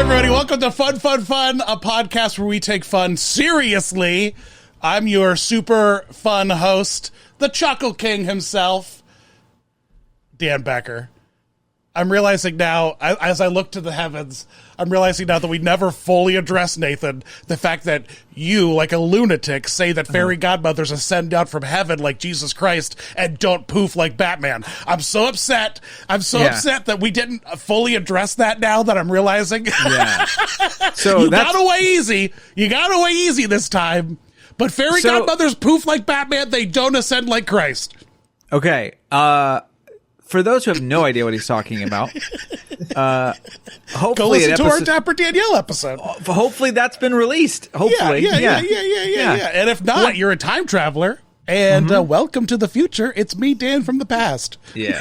everybody. Welcome to Fun, a podcast where we take fun seriously. I'm your super fun host, the Chuckle King himself, Dan Becker. I'm realizing now, as I look to the heavens, I'm realizing now that we never fully addressed, Nathan, the fact that you, like a lunatic, say that fairy godmothers ascend down from heaven like Jesus Christ and don't poof like Batman. I'm so upset. I'm so upset that we didn't fully address that now that I'm realizing. Yeah. So you got away easy. You got away easy this time. But fairy godmothers poof like Batman. They don't ascend like Christ. Okay. For those who have no idea what he's talking about, hopefully go listen to our Dapper Danielle episode. Hopefully that's been released. Hopefully, yeah. And if not, you're a time traveler. And welcome to the future. It's me, Dan, from the past. Yeah.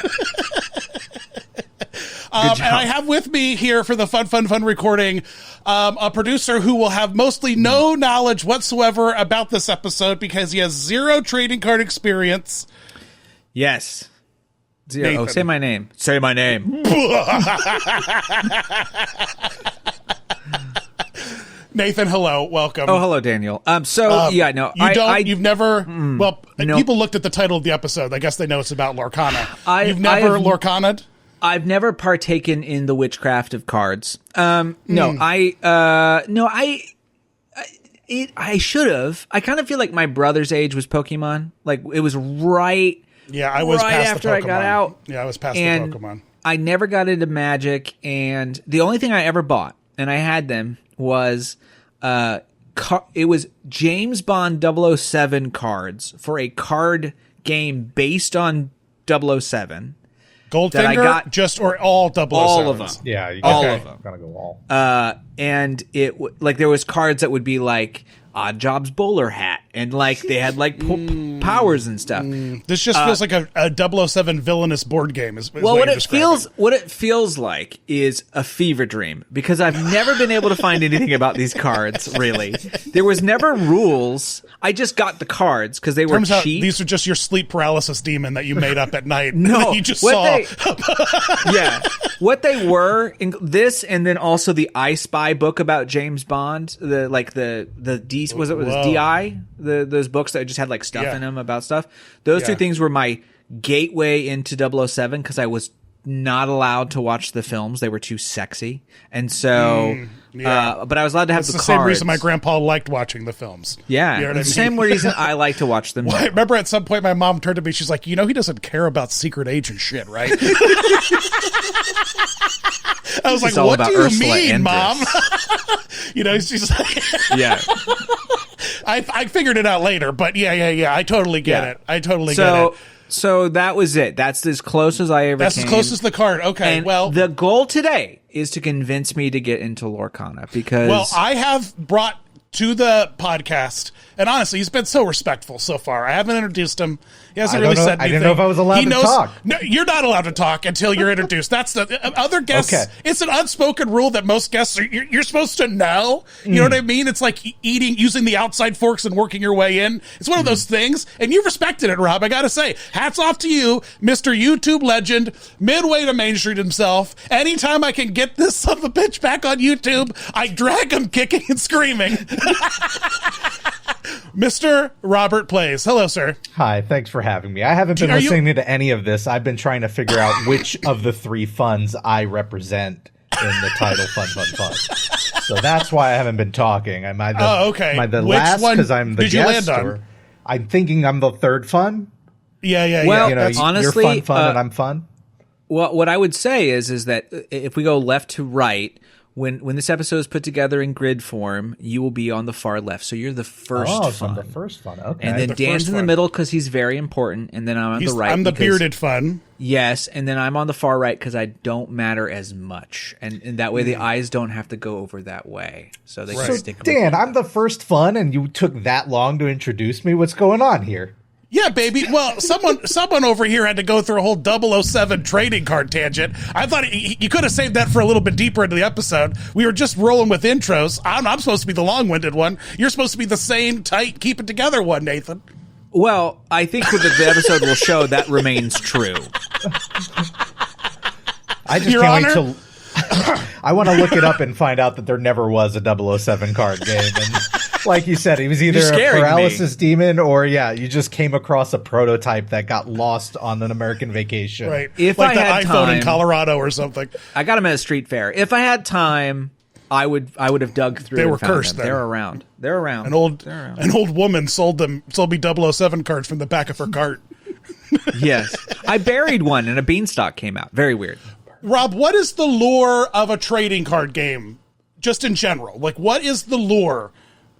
And I have with me here for the fun recording a producer who will have mostly no knowledge whatsoever about this episode because he has zero trading card experience. Yes. Zero. Oh, say my name. Say my name. Nathan, hello, welcome. Oh, hello, Daniel. You've never. People looked at the title of the episode. I guess they know it's about Lorcana. You've never Lorcana'd? I've never partaken in the witchcraft of cards. I should have. I kind of feel like my brother's age was Pokemon. Like it was right. Yeah, I was right past after the Pokemon. I got out. Yeah, I was past the Pokemon. I never got into Magic, and the only thing I ever bought, and I had them, was it was James Bond 007 cards for a card game based on 007. Goldfinger, or all 007s? All of them. Yeah, all of them. Gotta go all. And there was cards that would be like Odd Jobs bowler hat, and like they had like powers and stuff. This just feels like a 007 villainous board game. What it feels like is a fever dream, because I've never been able to find anything about these cards. Really, there was never rules. I just got the cards because they were cheap. Out, these are just your sleep paralysis demon that you made up at night. No, you just saw. What they were in this, and then also the I Spy book about James Bond. Was DI those books that just had like stuff in them about stuff. Those two things were my gateway into 007 because I was not allowed to watch the films; they were too sexy, and so. But I was allowed to have the cards. That's the same reason my grandpa liked watching the films. Yeah, you know the same reason I like to watch them. I remember at some point my mom turned to me. She's like, "You know, he doesn't care about secret agent shit, right?" I was like, "What do you mean, Mom?" She's like, "Yeah." I figured it out later, but yeah. I totally get it. I totally get it. So that was it. That's as close as I ever came. That's as close as the card. Okay, and the goal today is to convince me to get into Lorcana because... Well, I have brought to the podcast, and honestly, he's been so respectful so far. I haven't introduced him. He hasn't really said anything. I didn't know if I was allowed to talk. No, you're not allowed to talk until you're introduced. That's the other guests. Okay. It's an unspoken rule that most guests you're supposed to know. You know what I mean? It's like using the outside forks and working your way in. It's one of those things, and you've respected it, Rob. I got to say, hats off to you, Mr. YouTube legend, Midway to MainStreet himself. Anytime I can get this son of a bitch back on YouTube, I drag him kicking and screaming. Mr. Robert Plays. Hello, sir. Hi, thanks for having me. I haven't been listening to any of this. I've been trying to figure out which of the three funds I represent in the title Fun. So that's why I haven't been talking. Am I the, okay. Am I the which last because I'm the did guest? You land on? Or I'm thinking I'm the third fun? Well, honestly, you're fun, and I'm fun? Well, what I would say is that if we go left to right, when this episode is put together in grid form, you will be on the far left. So you're the first fun. So I'm the first fun. Okay. And then Dan's in the middle because he's very important. And then I'm on the right. I'm the bearded fun. Yes. And then I'm on the far right because I don't matter as much. And that way the eyes don't have to go over that way. So they can stick with Dan, I'm the first fun and you took that long to introduce me. What's going on here? Yeah, baby. Well, someone over here had to go through a whole 007 trading card tangent. I thought you could have saved that for a little bit deeper into the episode. We were just rolling with intros. I'm supposed to be the long-winded one. You're supposed to be the sane, tight, keep it together one, Nathan. Well, I think that the episode will show that remains true. I just can't wait till I want to look it up and find out that there never was a 007 card game. And like you said, it was either a paralysis demon or, you just came across a prototype that got lost on an American vacation. Right. If like I the had iPhone time, in Colorado or something. I got them at a street fair. If I had time, I would have dug through. They were cursed. They're around. They're around. An old woman sold me 007 cards from the back of her cart. Yes, I buried one and a beanstalk came out. Very weird. Rob, what is the lure of a trading card game, just in general? Like, what is the lure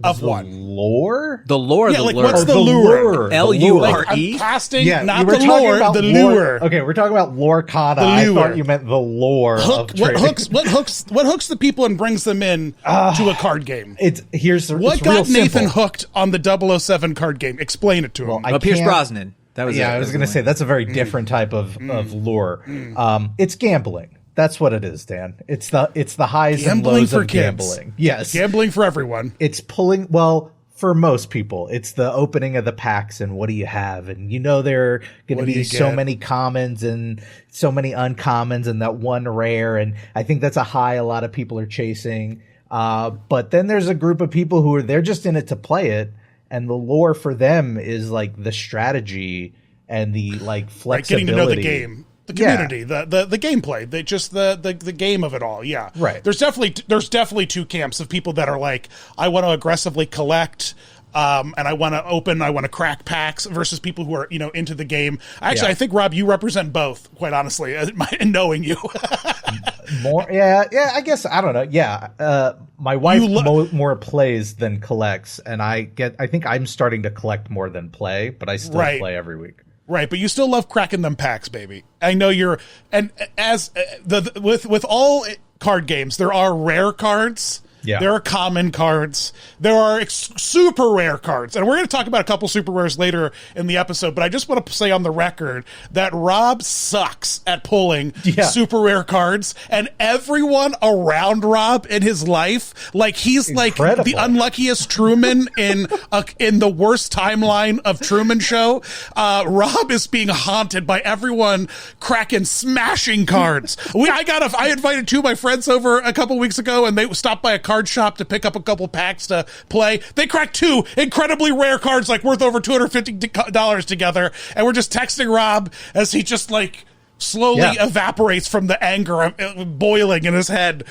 of one? Lore? The lure. Yeah, the like lure. what's the lure? Lure. Like, I'm casting, not you were the talking lure, about the lure. Okay, we're talking about Lorcana. I thought you meant the lore of trading. What hooks the people and brings them in to a card game? What got Nathan hooked on the 007 card game? Explain it to him. Pierce Brosnan. That was I was going to say that's a very different type of lure. It's gambling. That's what it is, Dan. It's the highs and lows of gambling. Yes, gambling for everyone. It's pulling. Well, for most people, it's the opening of the packs and what do you have, and there are going to be so many commons and so many uncommons and that one rare, and I think that's a high a lot of people are chasing. But then there's a group of people who they're just in it to play it. And the lore for them is like the strategy and the like flexibility. Getting to know the game, the community, the gameplay, the game of it all. Yeah, right. There's definitely two camps of people that are like, I want to aggressively collect. And I want to crack packs versus people who are, into the game. Actually, I think, Rob, you represent both, quite honestly, in knowing you. I guess, I don't know. Yeah. My wife more plays than collects, and I think I'm starting to collect more than play, but I still play every week. Right, but you still love cracking them packs, baby. I know you're, and as with all card games, there are rare cards. Yeah. There are common cards. There are super rare cards. And we're going to talk about a couple super rares later in the episode, but I just want to say on the record that Rob sucks at pulling super rare cards, and everyone around Rob in his life, like he's incredible. Like the unluckiest Truman in the worst timeline of Truman Show. Rob is being haunted by everyone cracking smashing cards. I invited two of my friends over a couple weeks ago, and they stopped by a card shop to pick up a couple packs to play. They cracked two incredibly rare cards, like worth over $250 together, and we're just texting Rob as he just like slowly evaporates from the anger boiling in his head.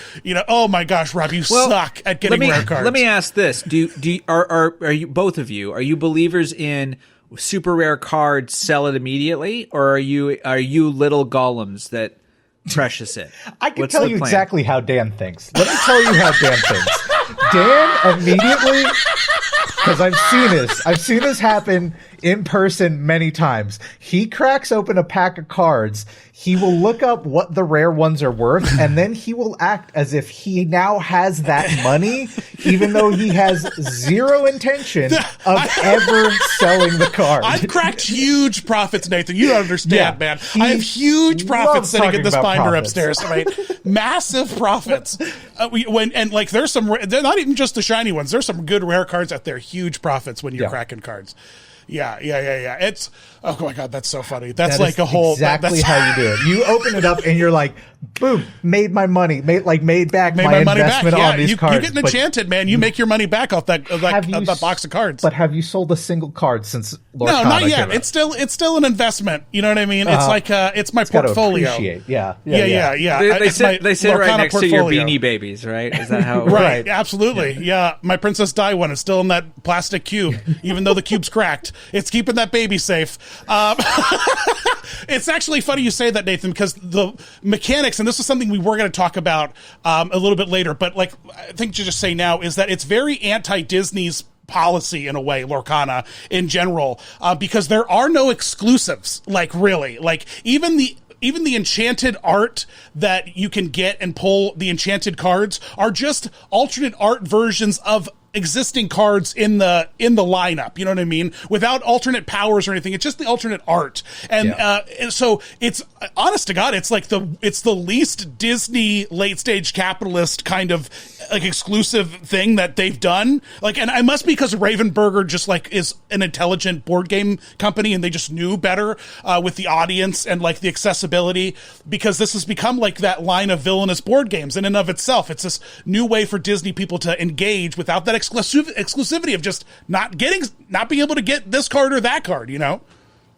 Oh my gosh, Rob, you suck at getting rare cards. Let me ask this: are you both of you believers in super rare cards sell it immediately, or are you little golems that precious it? I can tell you exactly how Dan thinks. Let me tell you how Dan thinks. Dan immediately, because I've seen this happen in person many times. He cracks open a pack of cards. He will look up what the rare ones are worth, and then he will act as if he now has that money, even though he has zero intention of ever selling the card. I've cracked huge profits, Nathan. You don't understand, man. I have huge profits sitting in this binder upstairs. Right? Massive profits. They're not even just the shiny ones. There's some good rare cards out there. Huge profits when you're cracking cards. Yeah. It's, oh my God, that's so funny. That's like a whole. Exactly how you do it. You open it up and you're like, boom, made my money, made back my investment on these cards. You're getting enchanted, man. You make your money back off that box of cards. But have you sold a single card since Lorcana? No, not yet. It's still an investment. You know what I mean? It's like it's my portfolio. Yeah. They sit right next to your Beanie Babies, right? Is that how? Right, absolutely. Yeah, my Princess Di one is still in that plastic cube, even though the cube's cracked. It's keeping that baby safe. It's actually funny you say that, Nathan, because the mechanics, and this is something we were going to talk about a little bit later, but like I think to just say now is that it's very anti-Disney's policy in a way, Lorcana in general, because there are no exclusives. Like really, like even the enchanted art that you can get and pull the enchanted cards are just alternate art versions of existing cards in the lineup, you know what I mean? Without alternate powers or anything. It's just the alternate art. And so it's honest to God, it's like the least Disney late stage capitalist kind of like exclusive thing that they've done. Like, and it must be because Ravenburger just like is an intelligent board game company, and they just knew better with the audience and like the accessibility, because this has become like that line of villainous board games in and of itself. It's this new way for Disney people to engage without that exclusivity of just not being able to get this card or that card, you know?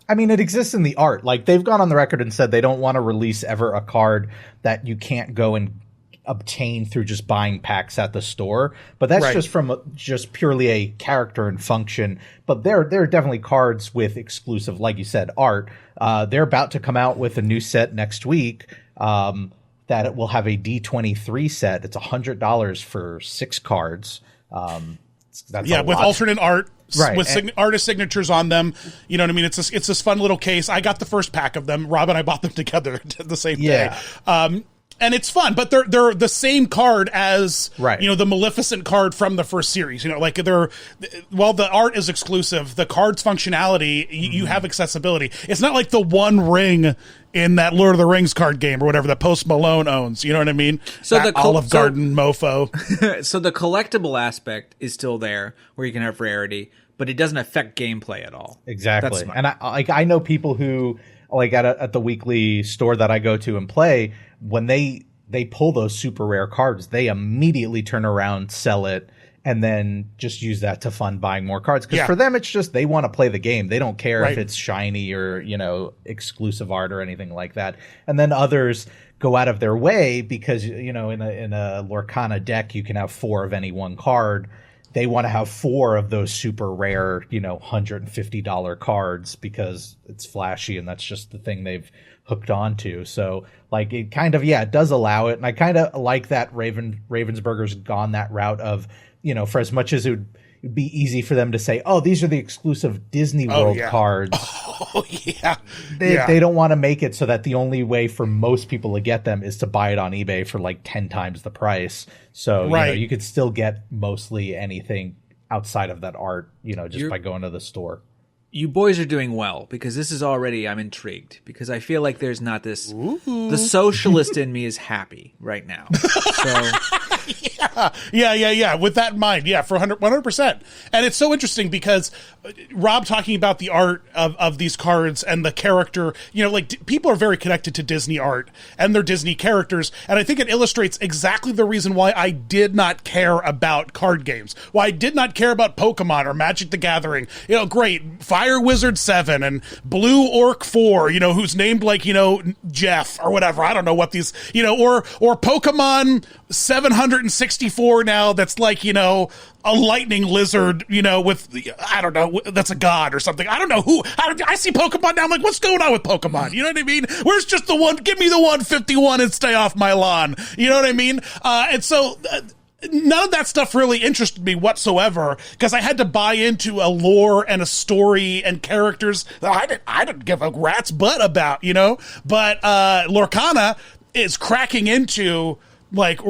I mean, it exists in the art. Like, they've gone on the record and said they don't want to release ever a card that you can't go and obtain through just buying packs at the store. But that's just from just purely a character and function. But there are definitely cards with exclusive, like you said, art. They're about to come out with a new set next week that it will have a D23 set. It's $100 for 6 cards. That's with alternate art. Right. With artist signatures on them. You know what I mean? It's this fun little case. I got the first pack of them. Rob and I bought them together the same day. And it's fun, but they're the same card as, you know, the Maleficent card from the first series. You know, like while the art is exclusive, the card's functionality, you have accessibility. It's not like the One Ring in that Lord of the Rings card game or whatever that Post Malone owns. You know what I mean? So that Olive Garden mofo. So the collectible aspect is still there, where you can have rarity, but it doesn't affect gameplay at all. Exactly. And I know people who, like at the weekly store that I go to and play, when they pull those super rare cards, they immediately turn around, sell it, and then just use that to fund buying more cards. Because for them, it's just they want to play the game. They don't care if it's shiny or, you know, exclusive art or anything like that. And then others go out of their way because, you know, in a Lorcana deck, you can have 4 of any one card. They want to have 4 of those super rare, you know, $150 cards because it's flashy and that's just the thing they've hooked onto. So like it kind of, it does allow it. And I kind of like that Ravensburger's gone that route of, you know, for as much as it would be easy for them to say, oh, these are the exclusive Disney World cards. They don't want to make it so that the only way for most people to get them is to buy it on eBay for like 10 times the price. So you know, you could still get mostly anything outside of that art, you know, just by going to the store. You boys are doing well, because this is already, I'm intrigued, because I feel like there's not this, the socialist in me is happy right now. So With that in mind, for 100%. And it's so interesting because Rob talking about the art of these cards and the character, you know, like people are very connected to Disney art and their Disney characters. And I think it illustrates exactly the reason why I did not care about card games, why I did not care about Pokemon or Magic the Gathering. You know, great, Fire Wizard 7 and Blue Orc 4, you know, who's named like, you know, Jeff or whatever. I don't know what these, you know, or Pokemon 764 now that's like, you know, a lightning lizard, you know, with, I don't know, that's a god or something. I don't know who. I see Pokemon now. I'm like, what's going on with Pokemon? You know what I mean? Where's just the one? Give me the 151 and stay off my lawn. You know what I mean? And so none of that stuff really interested me whatsoever because I had to buy into a lore and a story and characters that I didn't give a rat's butt about, you know? But Lorcana is cracking into like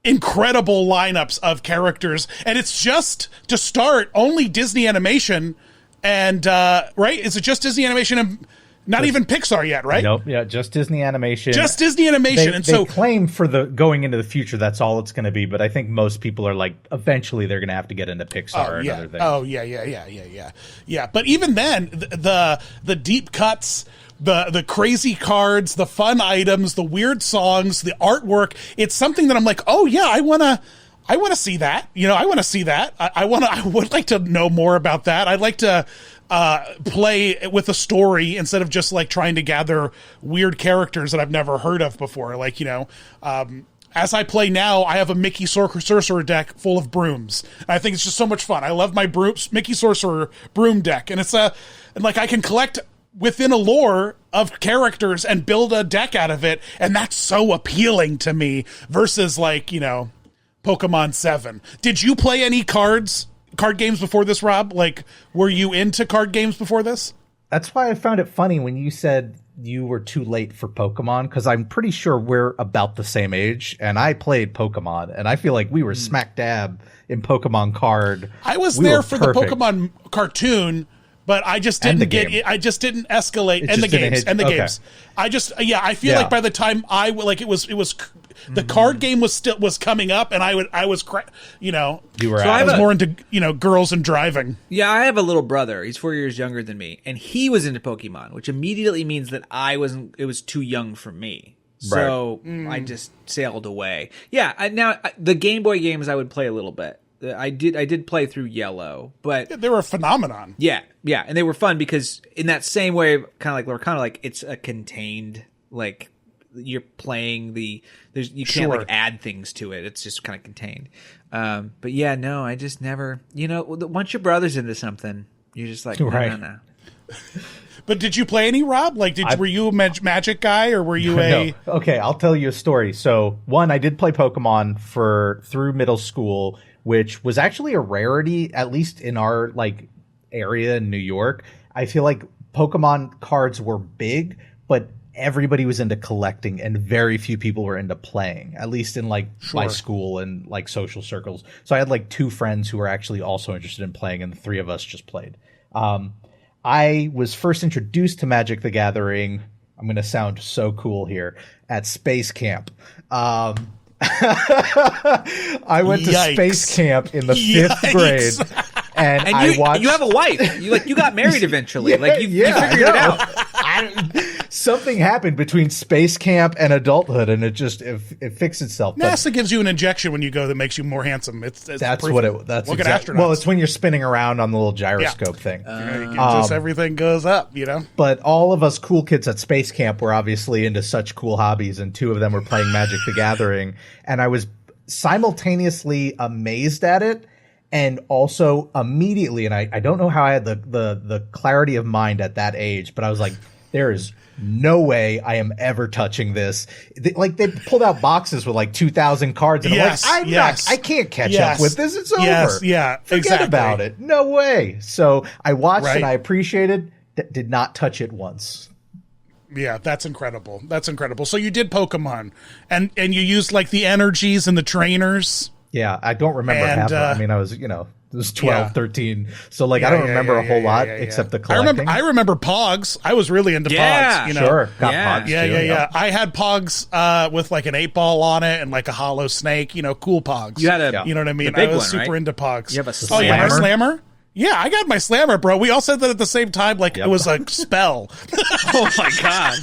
incredible lineups of characters, and it's just to start only Disney Animation and right? Is it just Disney Animation and not even Pixar yet, right? Nope. Yeah, just Disney Animation. Just Disney Animation. They claim for the going into the future that's all it's going to be, but I think most people are like, eventually they're going to have to get into Pixar and other things. Oh yeah. But even then, the deep cuts, the crazy cards, the fun items, the weird songs, the artwork, it's something that I'm like, oh yeah, I want to see that. You know, I want to see that. I would like to know more about that. I'd like to play with a story instead of just like trying to gather weird characters that I've never heard of before. Like, you know, as I play now, I have a Mickey Sorcerer deck full of brooms. And I think it's just so much fun. I love my Mickey Sorcerer broom deck. And and like I can collect within a lore of characters and build a deck out of it. And that's so appealing to me versus like, you know, Pokemon 7. Did you play any card games before this, Rob? Like, were you into card games before this? That's why I found it funny when you said you were too late for Pokemon, because I'm pretty sure we're about the same age, and I played Pokemon, and I feel like we were smack dab in Pokemon card. I was there for the Pokemon cartoon, but I just didn't I just didn't escalate. And the games. I feel like by the time it was the card game was coming up, and I was you were so I was more into girls and driving. Yeah, I have a little brother. He's 4 years younger than me, and he was into Pokemon, which immediately means that I wasn't. It was too young for me. So I just sailed away. Yeah, now the Game Boy games I would play a little bit. I did play through Yellow, but they were a phenomenon. Yeah, and they were fun because in that same way, kind of like Lorcana, like it's a contained, like you're playing you can't like add things to it. It's just kind of contained. But yeah, no, I just never. Once your brother's into something, you're just like no. But did you play any, Rob? Like, were you a Magic guy, or were you a? No. Okay, I'll tell you a story. So, one, I did play Pokemon through middle school, which was actually a rarity, at least in our area in New York. I feel like Pokemon cards were big, but everybody was into collecting, and very few people were into playing. At least in my school and social circles. So I had 2 friends who were actually also interested in playing, and the 3 of us just played. I was first introduced to Magic the Gathering, I'm going to sound so cool here, at Space Camp. I went to Space Camp in the 5th grade. And I watched. You have a wife. You got married eventually. You figured it out. Something happened between Space Camp and adulthood, and it fixed itself. NASA gives you an injection when you go that makes you more handsome. That's what it. That's look at astronauts. Well, it's when you're spinning around on the little gyroscope thing. Just everything goes up, But all of us cool kids at Space Camp were obviously into such cool hobbies, and 2 of them were playing Magic the Gathering, and I was simultaneously amazed at it. And also immediately, and I don't know how I had the clarity of mind at that age, but I was like, there is no way I am ever touching this. They pulled out boxes with 2,000 cards, and I can't catch up with this. It's over. Forget about it. No way. So I watched and I appreciated, did not touch it once. Yeah, that's incredible. That's incredible. So you did Pokemon, and you used the energies and the trainers. Yeah, I don't remember half of it. I mean, I was, it was 12, 13. So, I don't remember a whole lot except the collecting. I remember Pogs. I was really into Pogs. Sure. Got Pogs, too. Yeah. I had Pogs with an 8-ball on it and a hollow snake, cool Pogs. You had you know what I mean? I was super into Pogs. You have a slammer? Oh, yeah, my slammer? Yeah, I got my slammer, bro. We all said that at the same time, it was a spell. Oh, my God.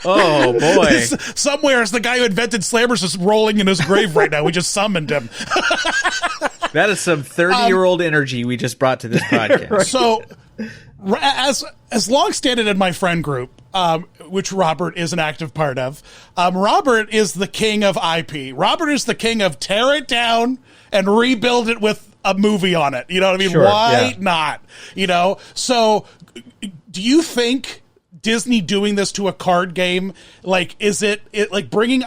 Oh, boy. Somewhere, the guy who invented slammers is rolling in his grave right now. We just summoned him. That is some 30-year-old energy we just brought to this podcast. So, as long-standing in my friend group, which Robert is an active part of, Robert is the king of IP. Robert is the king of tear it down and rebuild it with a movie on it. You know what I mean? Sure, Why not? So do you think Disney doing this to a card game, is it bringing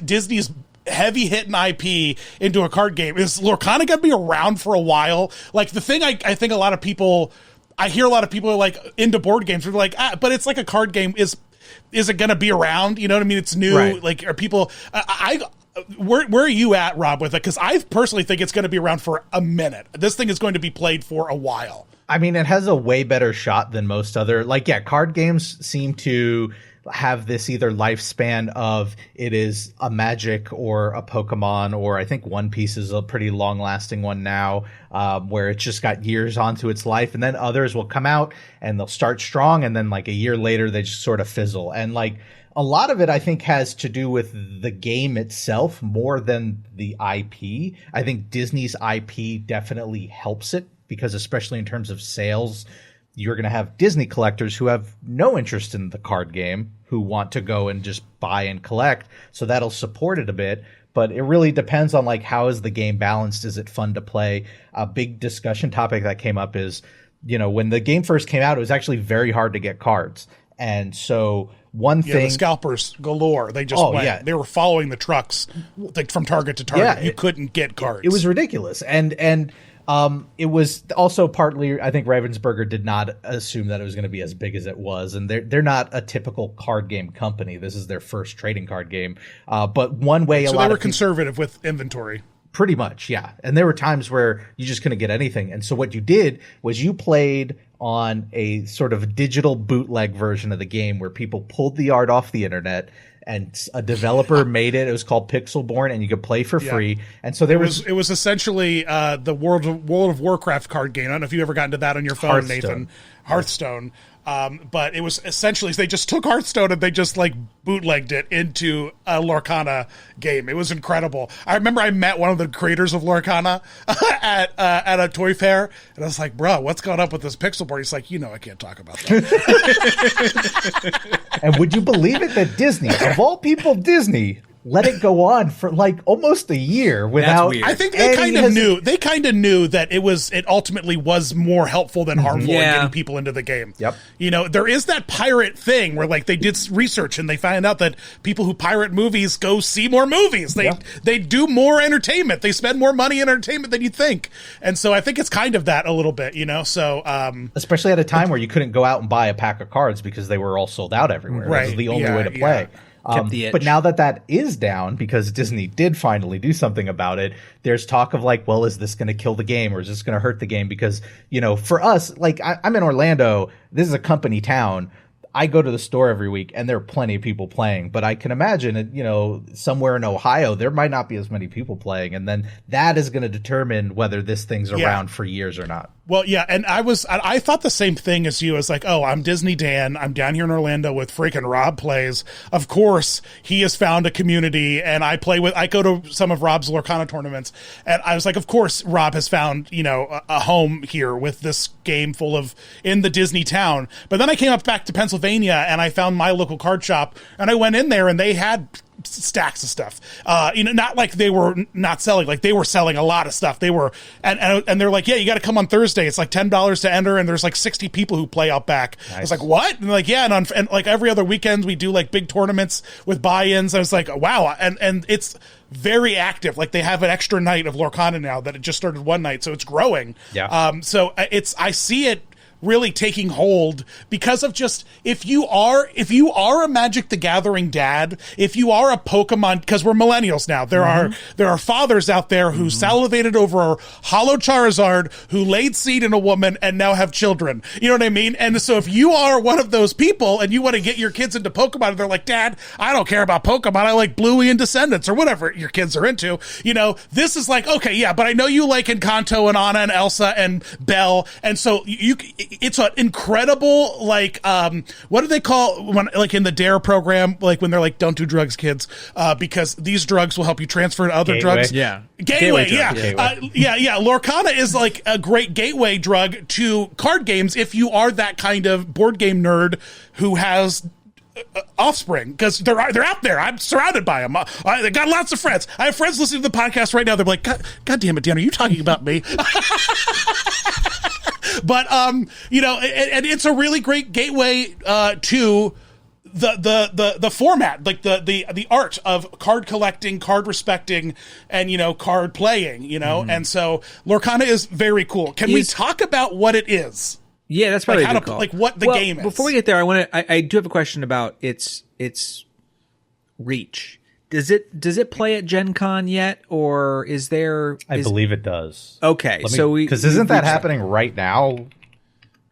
Disney's heavy hitting IP into a card game? Is Lorcana going to be around for a while? The thing I think a lot of people, I hear a lot of people are into board games. They're but it's a card game. Is it going to be around? You know what I mean? It's new. Right. Are people, where are you at, Rob, with it? Because I personally think it's going to be around for a minute. This thing is going to be played for a while. I mean, it has a way better shot than most other, card games seem to have this either lifespan of it is a Magic or a Pokemon, or I think One Piece is a pretty long lasting one now, where it's just got years onto its life, and then others will come out and they'll start strong, and then a year later they just sort of fizzle. And a lot of it, I think, has to do with the game itself more than the IP. I think Disney's IP definitely helps it, because especially in terms of sales, you're going to have Disney collectors who have no interest in the card game, who want to go and just buy and collect. So that'll support it a bit. But it really depends on how is the game balanced? Is it fun to play? A big discussion topic that came up is, when the game first came out, it was actually very hard to get cards. And so one thing, the scalpers galore. They just went. Yeah. They were following the trucks from target to target. Yeah, you couldn't get cards. It was ridiculous. And it was also partly, I think Ravensburger did not assume that it was going to be as big as it was. And they're not a typical card game company. This is their first trading card game. But one way they were conservative with inventory. Pretty much, yeah. And there were times where you just couldn't get anything. And so what you did was you played on a sort of digital bootleg version of the game where people pulled the art off the internet and a developer made it. It was called Pixelborn, and you could play for free. And so it was essentially the World of Warcraft card game. I don't know if you ever got into that on your phone, Nathan. Hearthstone. But it was essentially, they just took Hearthstone and they just like bootlegged it into a Lorcana game. It was incredible. I remember I met one of the creators of Lorcana at a toy fair, and I was like, bro, what's going up with this pixel board? He's like, I can't talk about that. And would you believe it that Disney, of all people, Disney let it go on for like almost a year without. I think they kind of knew. They kind of knew that it ultimately was more helpful than harmful in getting people into the game. Yep. There is that pirate thing where like they did research and they found out that people who pirate movies go see more movies. They do more entertainment. They spend more money in entertainment than you'd think. And so I think it's kind of that a little bit. So especially at a time where you couldn't go out and buy a pack of cards because they were all sold out everywhere. Right. That was the only way to play. Yeah. But now that is down because Disney did finally do something about it, there's talk of like, well, is this going to kill the game or is this going to hurt the game? Because, for us, like I'm in Orlando, this is a company town. I go to the store every week and there are plenty of people playing, but I can imagine, somewhere in Ohio, there might not be as many people playing. And then that is going to determine whether this thing's around for years or not. Well, yeah, and I thought the same thing as you. I was like, oh, I'm Disney Dan. I'm down here in Orlando with freaking Rob Plays. Of course, he has found a community, and I go to some of Rob's Lorcana tournaments, and I was like, of course, Rob has found, a home here with this game in the Disney town. But then I came up back to Pennsylvania, and I found my local card shop, and I went in there, and they had stacks of stuff. Not like they were not selling, like they were selling a lot of stuff. They were, and they're like, yeah, you got to come on Thursday. It's like $10 to enter, and there's like 60 people who play out back. Nice. I was like, what? And like, yeah, and like every other weekend we do like big tournaments with buy-ins. I was like, wow, and it's very active. Like they have an extra night of Lorcana now that it just started one night, so it's growing. Yeah. So I see it really taking hold because of just if you are a Magic the Gathering dad, if you are a Pokemon, because we're millennials now, there are fathers out there who salivated over a hollow Charizard, who laid seed in a woman and now have children. You know what I mean? And so if you are one of those people and you want to get your kids into Pokemon and they're like, Dad, I don't care about Pokemon, I like Bluey and Descendants or whatever your kids are into, this is like, okay, yeah, but I know you like Encanto and Anna and Elsa and Belle, and so it's an incredible, like, what do they call when, like in the DARE program, like when they're like, don't do drugs, kids, because these drugs will help you transfer to other drugs. Yeah. Gateway. Yeah. Lorcana is like a great gateway drug to card games if you are that kind of board game nerd who has offspring, because they're out there. I'm surrounded by them. I got lots of friends. I have friends listening to the podcast right now. They're like, God damn it, Dan, are you talking about me? But and it's a really great gateway to the format, like the art of card collecting, card respecting, and card playing. And so Lorcana is very cool. Can we talk about what it is? Yeah, that's probably what the game is. Before we get there, I do have a question about its reach. Does it play at Gen Con yet, or is there? I believe it does. Okay, because isn't that happening right now?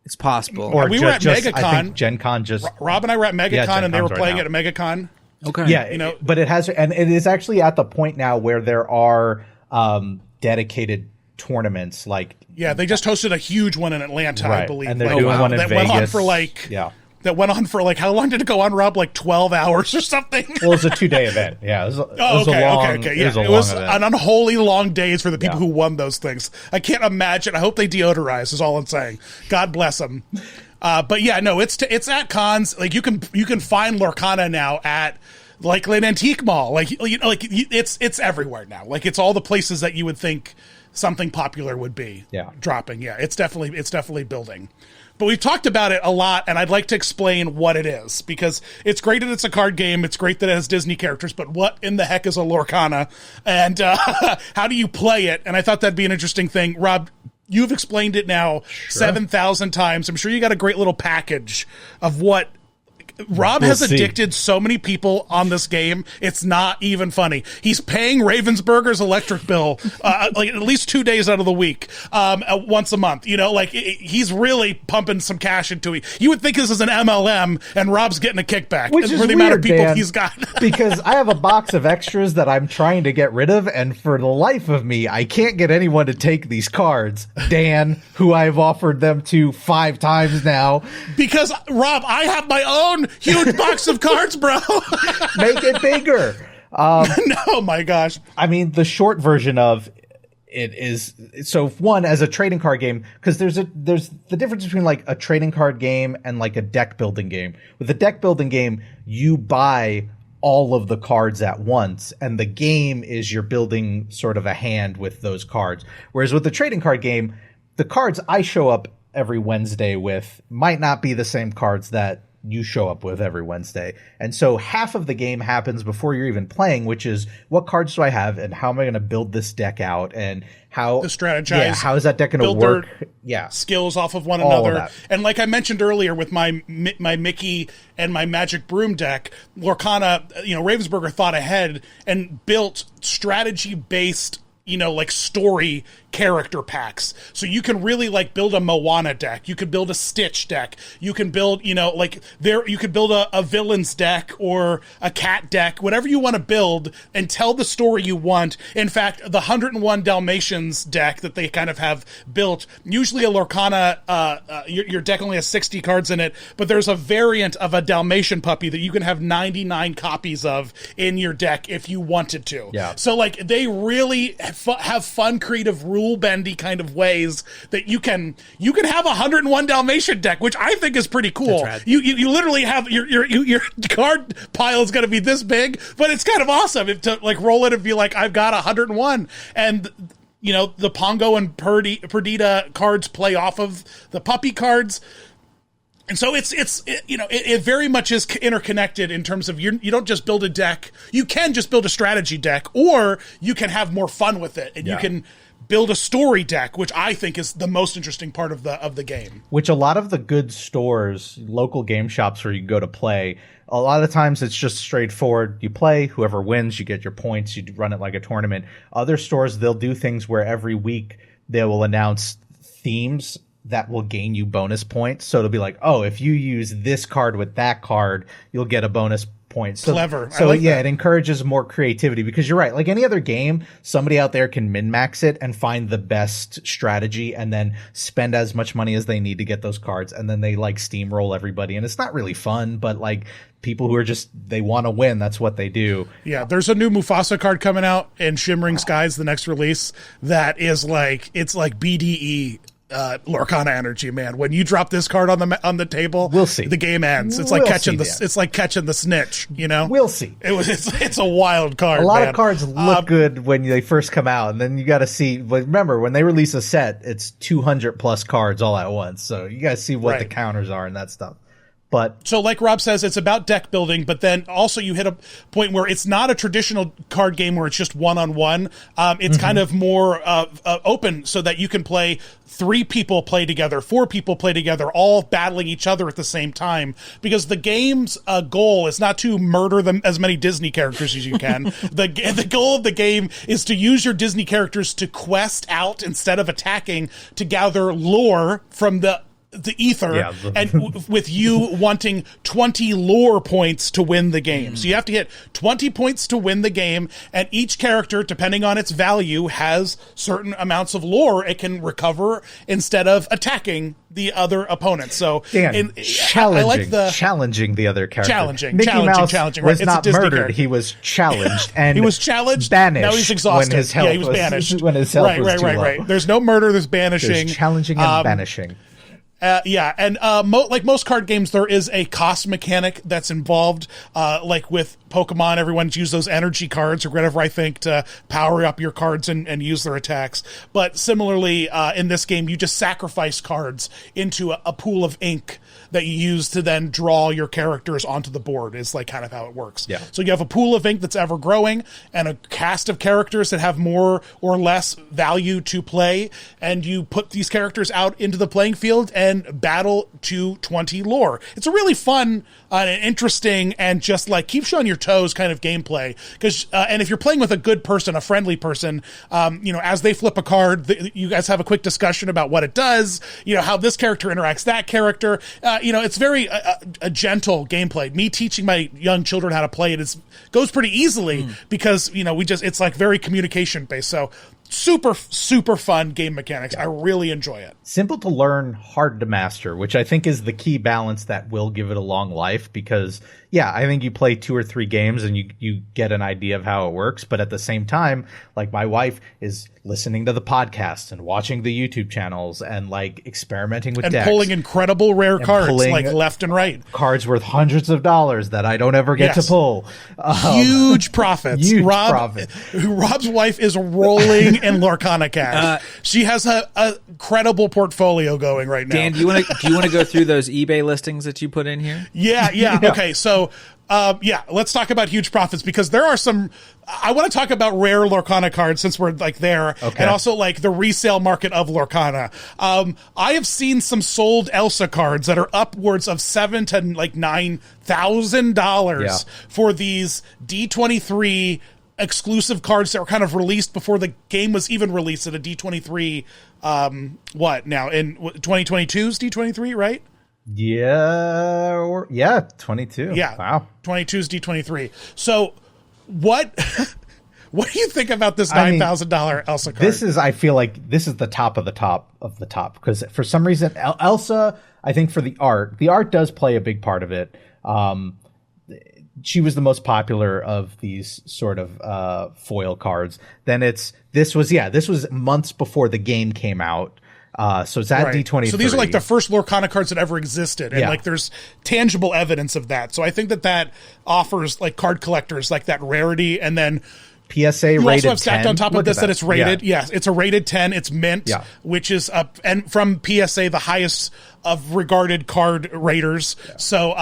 It's possible. Or we were at MegaCon. I think Gen Con just. Rob and I were at MegaCon, and they were playing it at MegaCon. Okay. Yeah, but it has, and it is actually at the point now where there are dedicated tournaments like. Yeah, they just hosted a huge one in Atlanta, right. I believe. And they're doing one in that Vegas. Went on for how long did it go on, Rob? Like 12 hours or something? Well, it was a 2-day event. Yeah, it was a long Yeah, it was an unholy long days for the people who won those things. I can't imagine. I hope they deodorize, is all I'm saying. God bless them. But yeah, no, it's at cons. Like you can find Lorcana now at like an antique mall. Like it's everywhere now. Like it's all the places that you would think something popular would be dropping. Yeah, it's definitely building. But we've talked about it a lot, and I'd like to explain what it is, because it's great that it's a card game, it's great that it has Disney characters, but what in the heck is a Lorcana, and how do you play it? And I thought that'd be an interesting thing. Rob, you've explained it now 7,000 times. I'm sure you got a great little package of what Rob has addicted so many people on this game. It's not even funny. He's paying Ravensburger's electric bill like at least 2 days out of the week, once a month. You know, like he's really pumping some cash into it. You would think this is an MLM, and Rob's getting a kickback Which is for the weird, amount of people Dan, he's got. because I have a box of extras that I'm trying to get rid of, and for the life of me, I can't get anyone to take these cards. Dan, who I've offered them to 5 times now. Because, Rob, I have my own huge box of cards, bro. Make it bigger. No, my gosh. I mean, the short version of it is, so one, as a trading card game, because there's the difference between like a trading card game and like a deck building game. With a deck building game, you buy all of the cards at once, and the game is you're building sort of a hand with those cards. Whereas with the trading card game, the cards I show up every Wednesday with might not be the same cards that you show up with every Wednesday. And so half of the game happens before you're even playing, which is what cards do I have and how am I going to build this deck out and how to strategize. Yeah, how is that deck going to work? Yeah. Skills off of one All another. of that. And like I mentioned earlier with my Mickey and my Magic Broom deck, Lorcana, Ravensburger thought ahead and built strategy-based, like story character packs. So you can really like build a Moana deck. You could build a Stitch deck. You can build, you could build a villains deck or a cat deck, whatever you want to build and tell the story you want. In fact, the 101 Dalmatians deck that they kind of have built, usually a Lorcana, your deck only has 60 cards in it, but there's a variant of a Dalmatian puppy that you can have 99 copies of in your deck if you wanted to. Yeah. So like they really have fun, creative, rule bendy kind of ways that you can have a 101 Dalmatian deck, which I think is pretty cool. You literally have your card pile is going to be this big, but it's kind of awesome to like roll it and be like, I've got 101, and the Pongo and Perdita cards play off of the puppy cards. And so it very much is interconnected in terms of you don't just build a deck. You can just build a strategy deck, or you can have more fun with it, and you can build a story deck, which I think is the most interesting part of the game. Which a lot of the good stores, local game shops where you go to play, a lot of times it's just straightforward. You play, whoever wins, you get your points, you run it like a tournament. Other stores, they'll do things where every week they will announce themes that will gain you bonus points. So it'll be like, oh, if you use this card with that card, you'll get a bonus point. So, clever. So like it encourages more creativity, because you're right. Like any other game, somebody out there can min-max it and find the best strategy and then spend as much money as they need to get those cards. And then they like steamroll everybody. And it's not really fun, but like people who are just, they want to win. That's what they do. Yeah. There's a new Mufasa card coming out in Shimmering Skies, the next release, that is like, it's like BDE Lorcana energy, man. When you drop this card on the table, we'll see. The game ends. It's like catching the snitch. We'll see. It's a wild card. A lot of cards look good when they first come out, and then you got to see. Remember, when they release a set, it's 200 plus cards all at once. So you got to see what the counters are and that stuff. But so like Rob says, it's about deck building, but then also you hit a point where it's not a traditional card game where it's just one-on-one. It's kind of more open, so that you can play 3 people play together, 4 people play together, all battling each other at the same time, because the game's goal is not to murder them as many Disney characters as you can. The goal of the game is to use your Disney characters to quest out instead of attacking, to gather lore from the ether, and with you wanting 20 lore points to win the game. So you have to hit 20 points to win the game, and each character, depending on its value, has certain amounts of lore it can recover instead of attacking the other opponent. So Dan, challenging the other character. Mickey Mouse was not murdered. Character. He was challenged, and he was challenged. Banished. Now he's exhausted. When his health he was banished. When his health was too low. Right. There's no murder. There's banishing. There's challenging and banishing. And like most card games, there is a cost mechanic that's involved. Like with Pokemon, everyone's used those energy cards or whatever, I think, to power up your cards and use their attacks. But similarly, in this game, you just sacrifice cards into a pool of ink that you use to then draw your characters onto the board is like kind of how it works. Yeah. So you have a pool of ink that's ever growing and a cast of characters that have more or less value to play, and you put these characters out into the playing field and battle to 20 lore. It's a really fun and interesting and just like keeps you on your toes kind of gameplay. Because and if you're playing with a good person, a friendly person, as they flip a card, you guys have a quick discussion about what it does, how this character interacts that character. It's very a gentle gameplay. Me teaching my young children how to play it goes pretty easily because it's like very communication based. So super, super fun game mechanics. I really enjoy it. Simple to learn, hard to master, which I think is the key balance that will give it a long life because, I think you play 2 or 3 games and you get an idea of how it works. But at the same time, like my wife is listening to the podcast and watching the YouTube channels and like experimenting with decks. And pulling incredible rare cards like left and right. Cards worth hundreds of dollars that I don't ever get to pull. Huge profits. Profit. Rob's wife is rolling in Lorcana cash. She has a credible portfolio going right now. Dan, do you want to go through those eBay listings that you put in here? Yeah. Okay, so let's talk about huge profits because there are some. I want to talk about rare Lorcana cards since we're like there, and also like the resale market of Lorcana. I have seen some sold Elsa cards that are upwards of $7,000 to like $9,000 for these D23 exclusive cards that were kind of released before the game was even released at a D23. What now in 2022's D23, right? 22. Yeah. Wow. 22's D23. So what what do you think about this $9,000 Elsa card? I feel like this is the top of the top of the top because for some reason Elsa, I think for the art does play a big part of it. She was the most popular of these sort of foil cards. Then this was months before the game came out. So it's at D23. So these are like the first Lorcana cards that ever existed. And like there's tangible evidence of that. So I think that offers like card collectors like that rarity. And then PSA you rated also have stacked 10. on top of this that it's rated. Yes, it's a rated 10. It's mint, which is up and from PSA the highest of regarded card raters. So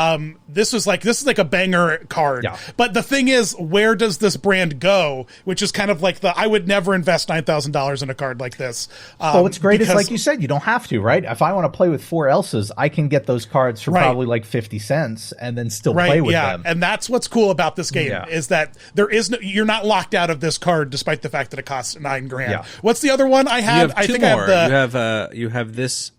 this is like a banger card. But the thing is, where does this brand go? Which is kind of like I would never invest $9,000 in a card like this. Well, what's great is like you said, you don't have to, right? If I want to play with 4 Elsas, I can get those cards for probably like 50 cents and then still play with them. And that's what's cool about this game is that you're not locked out of this card despite the fact that it costs $9,000. What's the other one I had? I think more. I have you have this.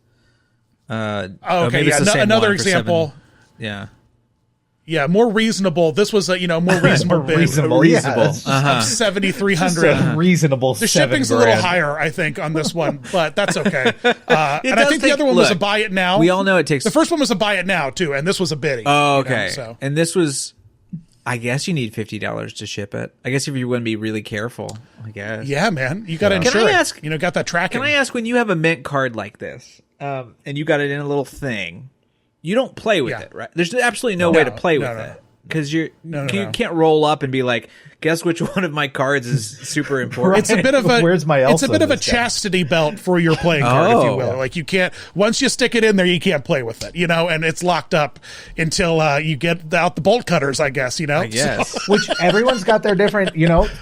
Another example. More reasonable. This was a more reasonable bid. Reasonable. Of $7,300. Reasonable. The shipping's a little higher, I think, on this one, but that's okay. And I think the other one was a buy it now. We all know it takes. The first one was a buy it now too, and this was a bidding. Oh, okay. And this was. I guess you need $50 to ship it. I guess if you want to be really careful, I guess. Yeah, man, you got to insure it. Got that tracking. Can I ask, when you have a mint card like this, and you got it in a little thing, you don't play with it, right? There's absolutely no way to play with it because you can't roll up and be like, guess which one of my cards is super important. It's a bit of a Where's my Elsa? It's a bit of a chastity belt for your playing card, if you will. Like you can't once you stick it in there, you can't play with it, and it's locked up until you get out the bolt cutters, I guess, I guess. So. Which everyone's got their different,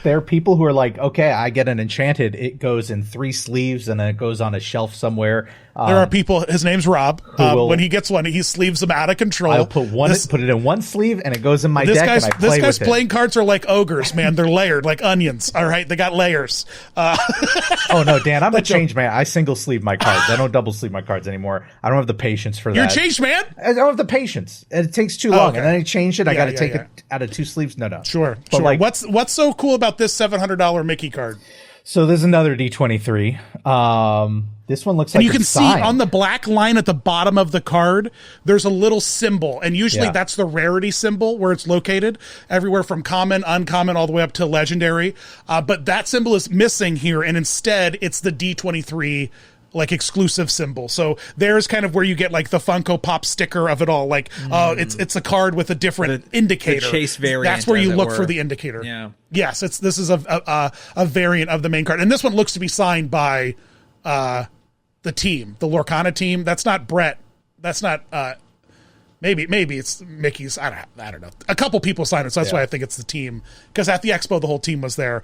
there are people who are like, okay, I get an enchanted, it goes in 3 sleeves and then it goes on a shelf somewhere. There are people. His name's Rob. When he gets one, he sleeves them out of control. I'll put it in one sleeve, and it goes in my deck. And I play this guy's with playing cards are like ogres, man. They're layered like onions. All right, they got layers. Oh no, Dan, I'm a change man. I single sleeve my cards. I don't double sleeve my cards anymore. I don't have the patience for that. You're a changed man. I don't have the patience. It takes too long, and then I change it. I got to take it out of 2 sleeves. No. Sure. Like, what's so cool about this $700 Mickey card? So there's another D23. This one looks like you can see on the black line at the bottom of the card, there's a little symbol. And usually that's the rarity symbol where it's located, everywhere from common, uncommon, all the way up to legendary. But that symbol is missing here. And instead, it's the D23 like exclusive symbol. So there's kind of where you get like the Funko Pop sticker of it all. Like, it's a card with a different indicator. The chase variant. That's where you look for the indicator. Yeah. Yes, this is a variant of the main card. And this one looks to be signed by the team, the Lorcana team. That's not Brett. That's not Maybe it's Mickey's. I don't know. A couple people signed it, so that's why I think it's the team. Because at the expo, the whole team was there,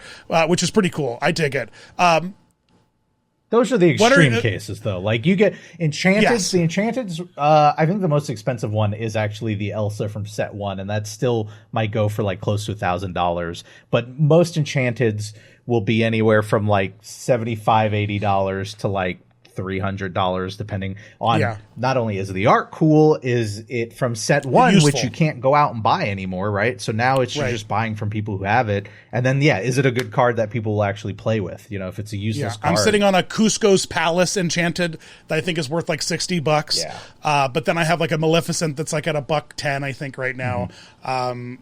which is pretty cool. I dig it. Those are the extreme cases, though. Like you get Enchanted. Yes. The Enchanted, I think the most expensive one is actually the Elsa from set 1, and that still might go for like close to $1,000. But most Enchanteds will be anywhere from like $75, $80 to like $300, depending on not only is the art cool, is it from set 1, useful, which you can't go out and buy anymore, right? So now it's just buying from people who have it, and then is it a good card that people will actually play with? You know, if it's a useless card. I'm sitting on a Cusco's Palace Enchanted that I think is worth like $60. Yeah. But then I have like a Maleficent that's like at $110, I think, right now. And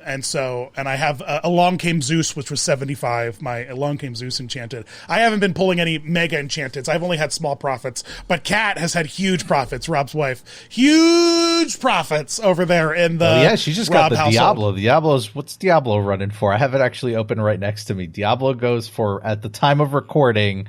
I have Along Came Zeus, which was $75. My Along Came Zeus Enchanted. I haven't been pulling any mega Enchanteds. I've only had small profits. But Kat has had huge profits, Rob's wife. Huge profits over there in the she just Rob got the household. Diablo's, what's Diablo running for? I have it actually open right next to me. Diablo goes for, at the time of recording,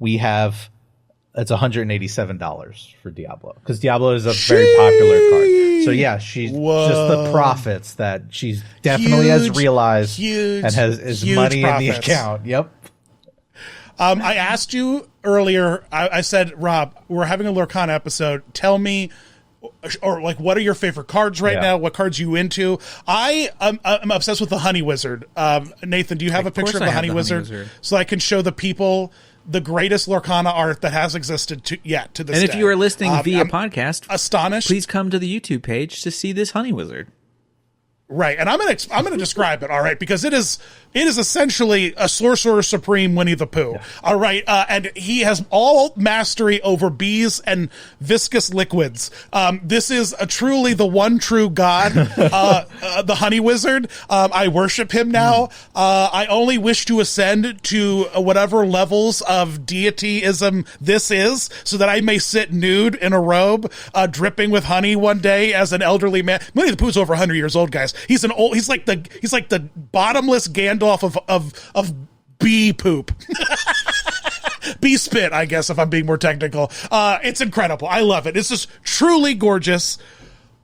it's $187 for Diablo. Because Diablo is a very popular card. So she's just the profits that she's definitely has realized and has money in the account. Yep. I asked you earlier, I said, Rob, we're having a Lorcana episode. Tell me, or like, what are your favorite cards right now? What cards are you into? I'm obsessed with the Honey Wizard. Nathan, do you have a picture of the Honey Wizard? So I can show the people the greatest Lorcana art that has existed to this day. And if you are listening via podcast, astonished, please come to the YouTube page to see this Honey Wizard. Right, and I'm gonna describe it, all right, because it is essentially a Sorcerer Supreme Winnie the Pooh, all right, and he has all mastery over bees and viscous liquids. This is truly the one true god, the Honey Wizard. I worship him now. I only wish to ascend to whatever levels of deityism this is, so that I may sit nude in a robe, dripping with honey one day as an elderly man. Winnie the Pooh's over 100 years old, guys. He's like the bottomless Gandalf of bee poop. Bee spit, I guess, if I'm being more technical. It's incredible. I love it. It's just truly gorgeous.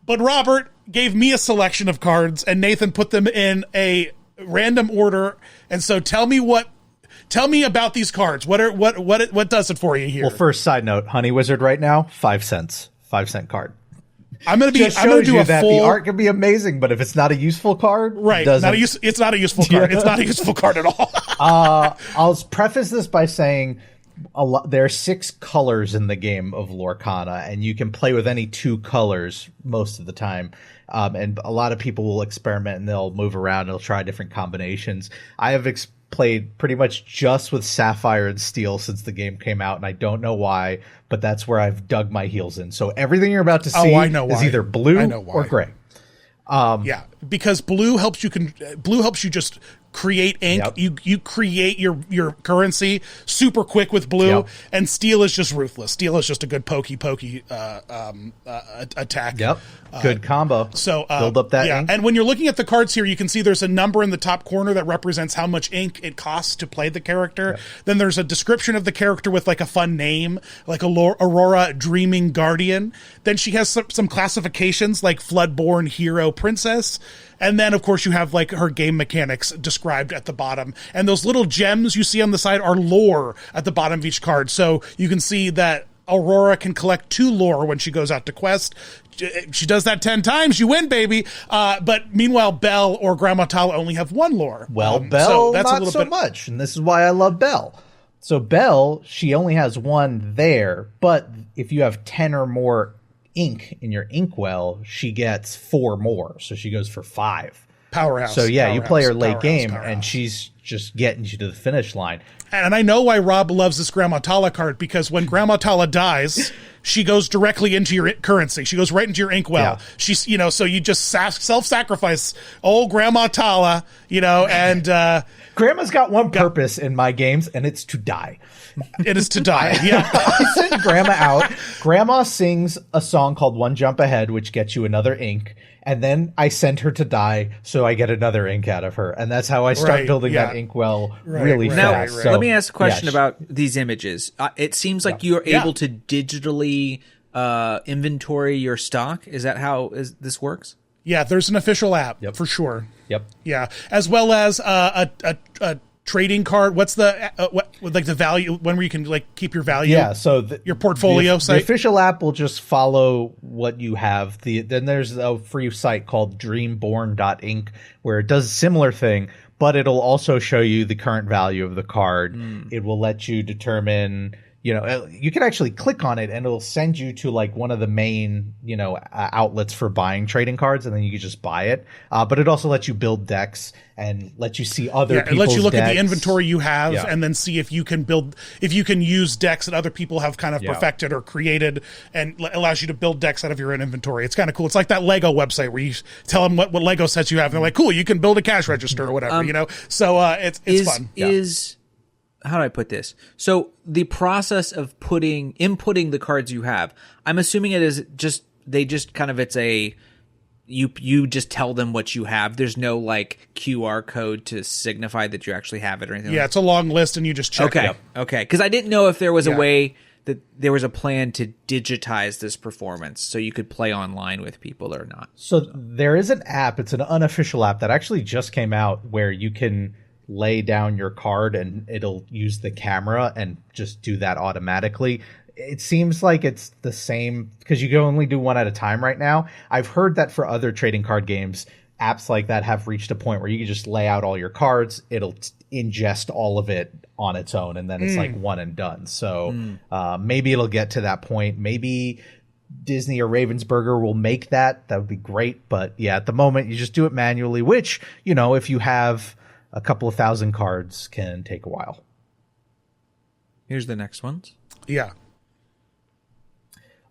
But Robert gave me a selection of cards, and Nathan put them in a random order. And so tell me about these cards. What does it for you here? Well, first side note, Honey Wizard right now, 5 cents. 5-cent card. I'm gonna do that the art can be amazing, but if it's not a useful card, right? It's not a useful card. It's not a useful card at all. I'll preface this by saying there are 6 colors in the game of Lorcana, and you can play with any 2 colors most of the time. And a lot of people will experiment and they'll move around and they'll try different combinations. I have played pretty much just with Sapphire and Steel since the game came out, and I don't know why, but that's where I've dug my heels in. So everything you're about to see is either blue or gray. Because blue helps you just create ink. Yep. You create your currency super quick with blue, and Steel is just ruthless. Steel is just a good pokey attack. Yep. Good combo. So build up that ink. And when you're looking at the cards here, you can see there's a number in the top corner that represents how much ink it costs to play the character. Yep. Then there's a description of the character with like a fun name, like Aurora Dreaming Guardian. Then she has some classifications like Floodborn Hero Princess. And then, of course, you have like her game mechanics described at the bottom. And those little gems you see on the side are lore at the bottom of each card. So you can see that Aurora can collect 2 lore when she goes out to quest. She does that 10 times, you win, baby. But meanwhile, Belle or Grandma Tala only have 1 lore. Well, Belle, that's not so much. And this is why I love Belle. So Belle, she only has 1 there. But if you have 10 or more ink in your inkwell, she gets 4 more, so she goes for 5. Powerhouse. So you play her late game, and she's just getting you to the finish line. And I know why Rob loves this Grandma Tala card, because when Grandma Tala dies, she goes directly into your currency. She goes right into your inkwell. Yeah. She's, so you just self-sacrifice old Grandma Tala, and Grandma's got one purpose in my games, and it's to die. It is to die. Yeah. I send Grandma out. Grandma sings a song called One Jump Ahead, which gets you another ink. And then I send her to die, so I get another ink out of her. And that's how I start building that inkwell really fast. Now, let me ask a question about these images. It seems like you're able to digitally inventory your stock? Is that how this works? Yeah, there's an official app for sure. Yep. Yeah, as well as a trading card. What's the the value, when where you can like keep your value? Yeah, so your portfolio site. The official app will just follow what you have. Then there's a free site called dreamborn.inc where it does a similar thing, but it'll also show you the current value of the card. It will let you determine, you can actually click on it and it'll send you to like one of the main, outlets for buying trading cards, and then you can just buy it. But it also lets you build decks and let you see other people's decks. It lets you look at the inventory you have and then see if you can use decks that other people have kind of perfected or created, and allows you to build decks out of your own inventory. It's kind of cool. It's like that Lego website where you tell them what Lego sets you have, and they're like, cool, you can build a cash register or whatever, So it's fun. How do I put this? So the process of inputting the cards you have, I'm assuming it is you just tell them what you have. There's no like QR code to signify that you actually have it or anything. Yeah, it's a long list and you just check it. Okay. Because I didn't know if there was a way that there was a plan to digitize this performance so you could play online with people or not. So there is an app. It's an unofficial app that actually just came out where you can lay down your card and it'll use the camera and just do that automatically. It seems like it's the same because you can only do one at a time right now. I've heard that for other trading card games, apps like that have reached a point where you can just lay out all your cards. It'll ingest all of it on its own, and then it's like one and done. So maybe it'll get to that point. Maybe Disney or Ravensburger will make that. That would be great. But yeah, at the moment, you just do it manually, which, if you have a couple of thousand cards, can take a while. Here's the next ones. Yeah.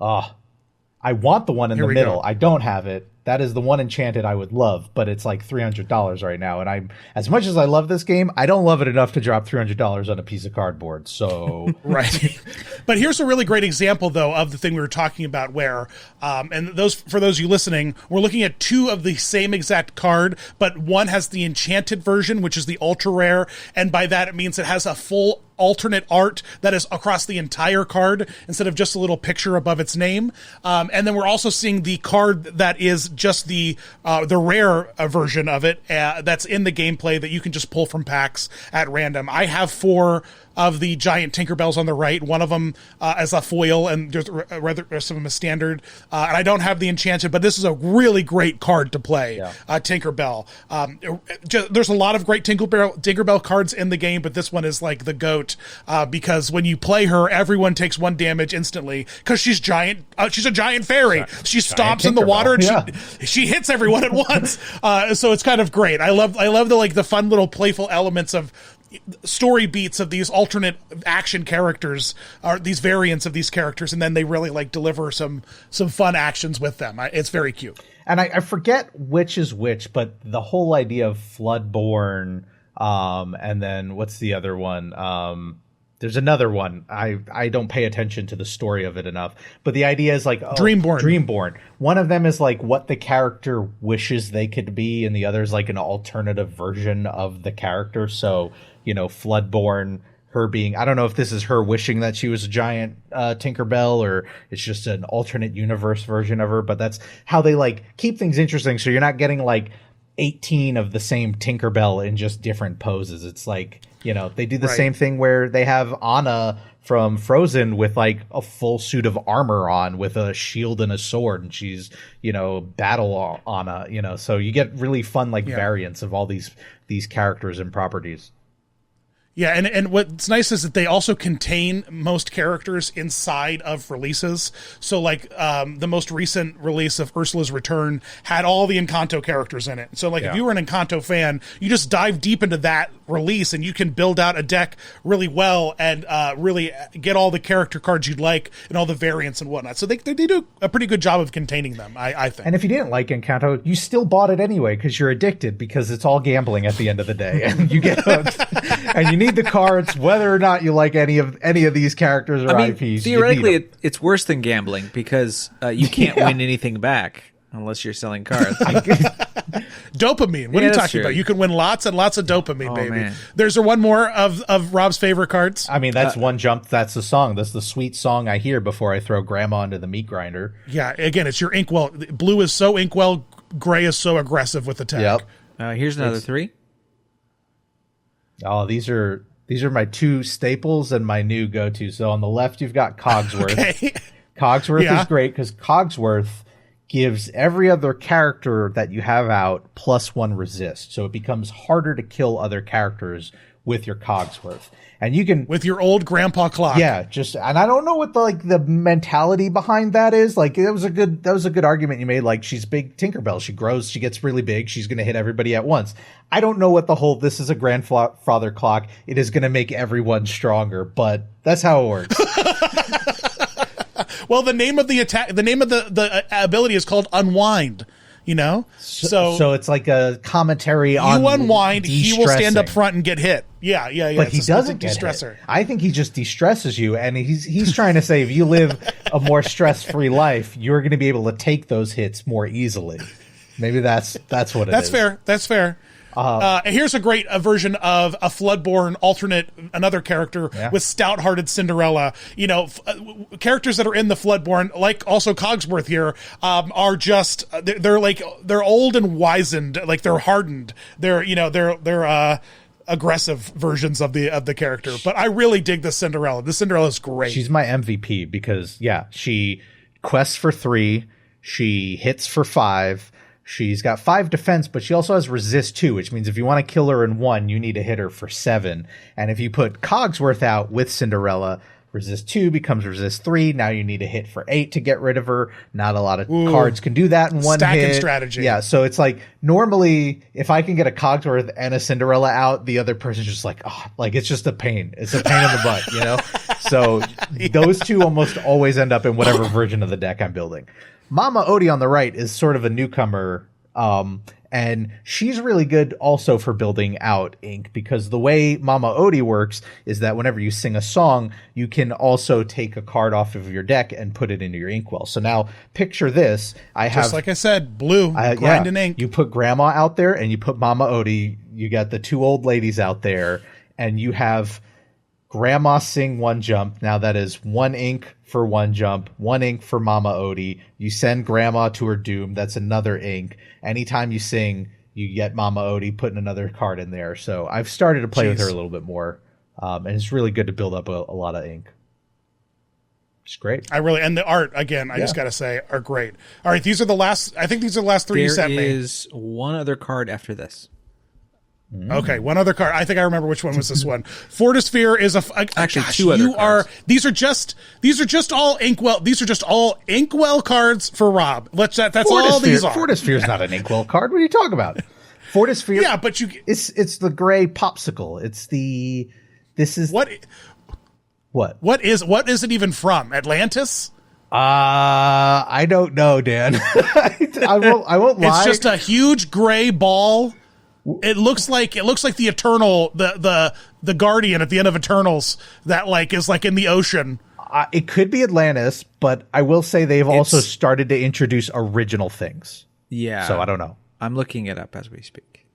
I want the one in the middle. Go. I don't have it. That is the one Enchanted I would love, but it's like $300 right now. And as much as I love this game, I don't love it enough to drop $300 on a piece of cardboard. So right. But here's a really great example, though, of the thing we were talking about where, for those of you listening, we're looking at two of the same exact card, but one has the Enchanted version, which is the ultra rare. And by that, it means it has a full alternate art that is across the entire card instead of just a little picture above its name. And then we're also seeing the card that is just the rare version of it that's in the gameplay that you can just pull from packs at random. I have 4 of the giant Tinkerbells on the right, one of them as a foil, and there's some of them as standard. And I don't have the Enchanted, but this is a really great card to play, Tinkerbell. There's a lot of great Tinkerbell cards in the game, but this one is like the GOAT because when you play her, everyone takes 1 damage instantly because she's giant. She's a giant fairy. She stomps in the water and she hits everyone at once. So it's kind of great. I love the fun little playful elements of story beats of these alternate action characters, or these variants of these characters, and then they really like deliver some fun actions with them. It's very cute. And I forget which is which, but the whole idea of Floodborn, and then what's the other one? There's another one. I don't pay attention to the story of it enough, but the idea is like Dreamborn. One of them is like what the character wishes they could be, and the other is like an alternative version of the character. So, Floodborn, her being, I don't know if this is her wishing that she was a giant Tinkerbell, or it's just an alternate universe version of her, but that's how they like keep things interesting. So you're not getting like 18 of the same Tinkerbell in just different poses. It's like, they do the same thing where they have Anna from Frozen with like a full suit of armor on with a shield and a sword, and she's, battle Anna, so you get really fun variants of all these characters and properties. Yeah, and what's nice is that they also contain most characters inside of releases. So, the most recent release of Ursula's Return had all the Encanto characters in it. So, if you were an Encanto fan, you just dive deep into that release, and you can build out a deck really well and really get all the character cards you'd like and all the variants and whatnot. So they do a pretty good job of containing them, I think. And if you didn't like Encanto, you still bought it anyway because you're addicted, because it's all gambling at the end of the day, and you get hooked. And you need the cards, whether or not you like any of these characters or IPs. Theoretically, it's worse than gambling because you can't win anything back. unless you're selling cards. Dopamine. What are you that's talking true. about? You can win lots and lots of dopamine, baby. Man. There's one more of Rob's favorite cards. I mean, that's one jump. That's the song. That's the sweet song I hear before I throw grandma into the meat grinder. Yeah, again, it's your inkwell. Blue is so inkwell, gray is so aggressive with attack. Yep. Here's another 3. Oh, these are my 2 staples and my new go-to. So on the left, you've got Cogsworth. Okay. Cogsworth is great because Cogsworth gives every other character that you have out +1 resist. So it becomes harder to kill other characters with your Cogsworth. And you can with your old grandpa clock. Yeah, and I don't know what the mentality behind that is. Like that was a good argument you made. Like she's big Tinkerbell. She grows, she gets really big, she's gonna hit everybody at once. I don't know what the whole this is a grandfather clock. It is gonna make everyone stronger, but that's how it works. Well, the name of the attack, the name of the ability is called Unwind. You know, so it's like a commentary on you unwind. He will stand up de-stressing. front and get hit. Yeah. But he doesn't get hit. I think he just de-stresses you, and he's trying to say if you live a more stress-free life, you're going to be able to take those hits more easily. Maybe that's what it is. That's fair. Here's a great version of a Floodborn alternate, another character with stout-hearted Cinderella. You know, characters that are in the Floodborn, like also Cogsworth here, are just they're old and wizened, like they're hardened. They're aggressive versions of the character. But I really dig the Cinderella. The Cinderella is great. She's my MVP because she quests for 3, she hits for 5. She's got 5 defense, but she also has resist 2, which means if you want to kill her in 1, you need to hit her for 7. And if you put Cogsworth out with Cinderella, resist 2 becomes resist 3. Now you need to hit for 8 to get rid of her. Not a lot of cards can do that in one stacking hit. strategy. Yeah, so it's like normally if I can get a Cogsworth and a Cinderella out, the other person's just like, it's just a pain. It's a pain in the butt, you know? So those 2 almost always end up in whatever version of the deck I'm building. Mama Odie on the right is sort of a newcomer, and she's really good also for building out ink because the way Mama Odie works is that whenever you sing a song, you can also take a card off of your deck and put it into your inkwell. So now picture this. Just like I said, blue, grinding ink. You put Grandma out there and you put Mama Odie. You got the 2 old ladies out there, and you have Grandma sing 1 jump. Now that is 1 ink for 1 jump, 1 ink for Mama Odie. You send Grandma to her doom. That's another ink. Anytime you sing, you get Mama Odie putting another card in there. So I've started to play with her a little bit more. And it's really good to build up a lot of ink. It's great. And the art, again, I just got to say, are great. All right, these are the last 3 you sent me. There is one other card after this. Okay, one other card. I think I remember which one was this one. Fortisphere is actually 2 other cards. These are just all inkwell. These are just all inkwell cards for Rob. That's all these are. Fortisphere is not an inkwell card. What are you talking about? Fortisphere. Yeah, but it's the gray popsicle. What is it even from? Atlantis? I don't know, Dan. I won't lie. It's just a huge gray ball. It looks like the Eternal, the Guardian at the end of Eternals that is in the ocean. It could be Atlantis, but I will say they've also started to introduce original things. Yeah. So I don't know. I'm looking it up as we speak.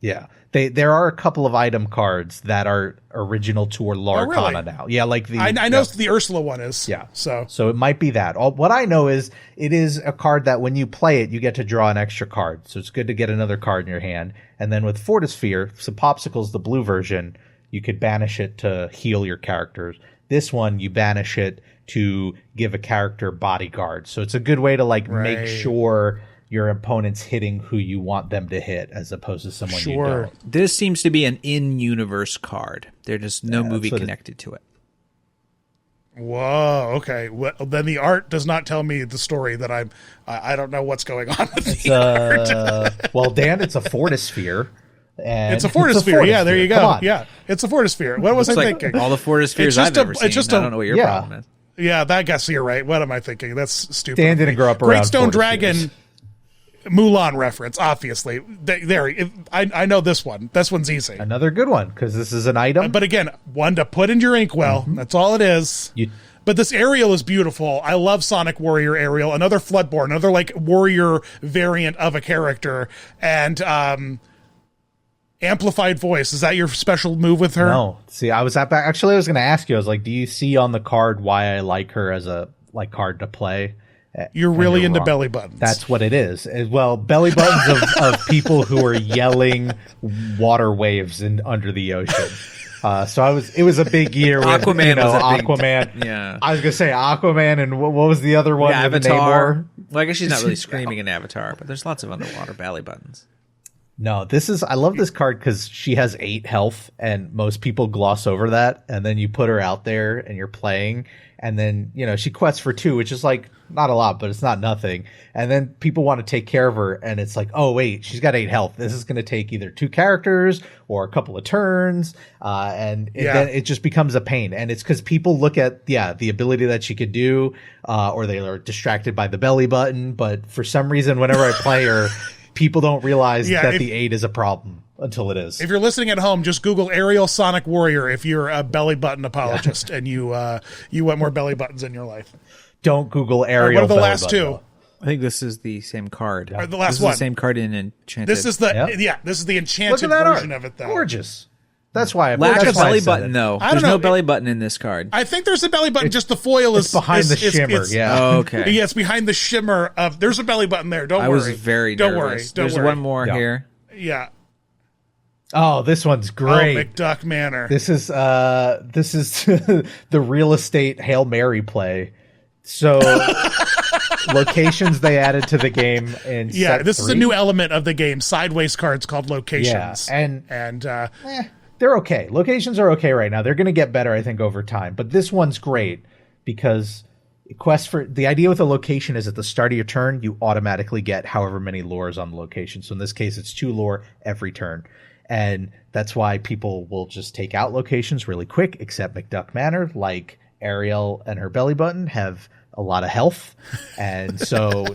Yeah. There are a couple of item cards that are original to Lorcana now. Yeah, like I know the Ursula one is. Yeah. So it might be that. What I know is it is a card that when you play it, you get to draw an extra card. So it's good to get another card in your hand. And then with Fortisphere, so Popsicle's the blue version, you could banish it to heal your characters. This one, you banish it to give a character bodyguard. So it's a good way to make sure your opponent's hitting who you want them to hit as opposed to someone you don't. This seems to be an in-universe card. There's just no movie connected to it. Whoa, okay. Well, then the art does not tell me the story that I don't know what's going on with the art. Well, Dan, it's a Fortisphere. It's a Fortisphere. Yeah, there you go. Yeah, it's a Fortisphere. What was I thinking? All the Fortispheres I've ever seen. I don't know what your problem is. Yeah, that guess you're right. What am I thinking? That's stupid. Dan didn't grow up around Great Stone Fortispheres. Dragon, Mulan reference, obviously. I know this one. This one's easy. Another good one, because this is an item. But again, one to put in your inkwell. That's all it is. But this Ariel is beautiful. I love Sonic Warrior Ariel, another Floodborn, another like warrior variant of a character. And amplified voice. Is that your special move with her? No. See, I was going to ask you, I was like, do you see on the card why I like her as a like card to play? You're really into belly buttons. That's what it is. Well, belly buttons of people who are yelling water waves under the ocean. So it was a big year with Aquaman. Aquaman. Yeah. I was gonna say Aquaman, and what was the other one? Avatar. Well, I guess she's not really screaming in Avatar, but there's lots of underwater belly buttons. No, I love this card because she has 8 health, and most people gloss over that. And then you put her out there, and you're playing, and then she quests for 2, which is like not a lot, but it's not nothing. And then people want to take care of her, and it's like, oh wait, she's got 8 health. This is going to take either 2 characters or a couple of turns, and then it just becomes a pain. And it's because people look at the ability that she could do, or they are distracted by the belly button. But for some reason, whenever I play her, people don't realize that the 8 is a problem until it is. If you're listening at home, just Google Ariel Sonic Warrior if you're a belly button apologist and you want more belly buttons in your life. Don't Google Ariel. What are the last 2? I think this is the same card. Or the last this is one. The same card in Enchanted. This is the enchanted version of it, though. Gorgeous. That's why. Lack of belly button, though. There's no belly button in this card. I think there's a belly button. Just the foil is behind the shimmer. Oh, okay. Yeah, it's behind the shimmer of. There's a belly button there. Don't worry. I was very nervous. There's one more here. Yeah. Oh, this one's great. Oh, McDuck Manor. This is the real estate Hail Mary play. So locations they added to the game in set this 3. is a new element of the game. Sideways cards called locations. Yeah, and they're okay. Locations are okay right now. They're going to get better, I think, over time. But this one's great because the idea with a location is at the start of your turn, you automatically get however many lures on the location. So in this case, it's 2 lore every turn. And that's why people will just take out locations really quick, except McDuck Manor, like Ariel and her belly button, have a lot of health. And so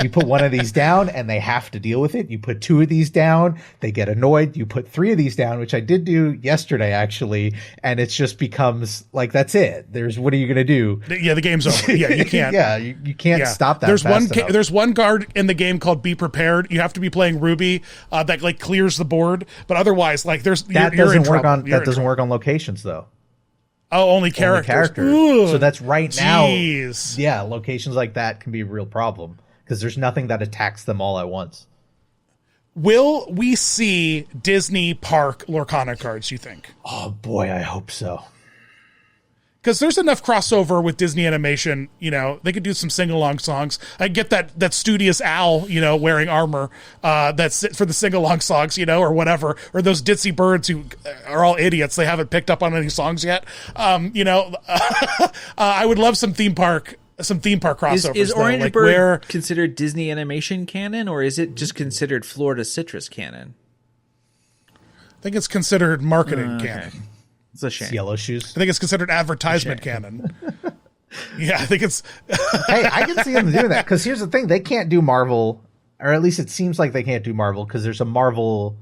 you put one of these down and they have to deal with it. You put 2 of these down, they get annoyed. You put 3 of these down, which I did do yesterday, actually. And it just becomes like, that's it. What are you going to do? Yeah, the game's over. Yeah, you can't. you can't stop that. There's one card in the game called Be Prepared. You have to be playing Ruby that like clears the board. But otherwise, like you're in trouble. That doesn't work on locations, though. Oh, only characters. So that's right now. Jeez. Yeah, locations like that can be a real problem because there's nothing that attacks them all at once. Will we see Disney Park Lorcana cards, you think? Oh, boy, I hope so. Because there's enough crossover with Disney animation, they could do some sing-along songs. I get that studious owl, wearing armor, that's for the sing-along songs, or whatever, or those ditzy birds who are all idiots. They haven't picked up on any songs yet. I would love some theme park crossovers. Is Orange Bird considered Disney animation canon, or is it just considered Florida Citrus canon? I think it's considered marketing canon. It's a shame. It's Yellow Shoes. I think it's considered advertisement canon. Yeah, I think it's. Hey, I can see them doing that because here's the thing: they can't do Marvel, or at least it seems like they can't do Marvel because there's a Marvel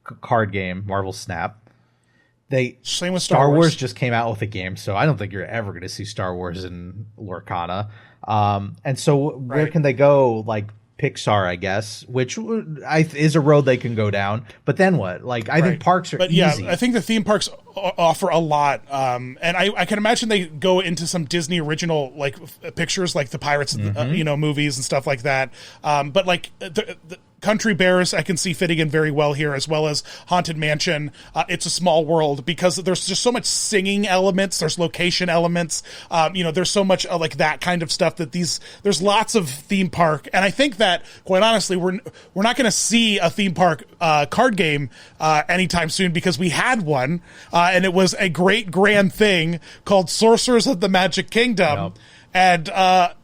card game, Marvel Snap. Same with Star Wars just came out with a game, so I don't think you're ever going to see Star Wars in Lorcana. And so where can they go? Like Pixar, I guess, which is a road they can go down. But then what? Like, I think parks are easy. Yeah, I think the theme parks offer a lot. And I can imagine they go into some Disney original, like, pictures, like the Pirates, movies and stuff like that. But, like, the Country Bears, I can see fitting in very well here, as well as Haunted Mansion. It's a Small World, because there's just so much singing elements. There's location elements. There's so much like that kind of stuff that there's lots of theme park. And I think that, quite honestly, we're not going to see a theme park card game anytime soon, because we had one, and it was a great grand thing called Sorcerers of the Magic Kingdom. Yep. And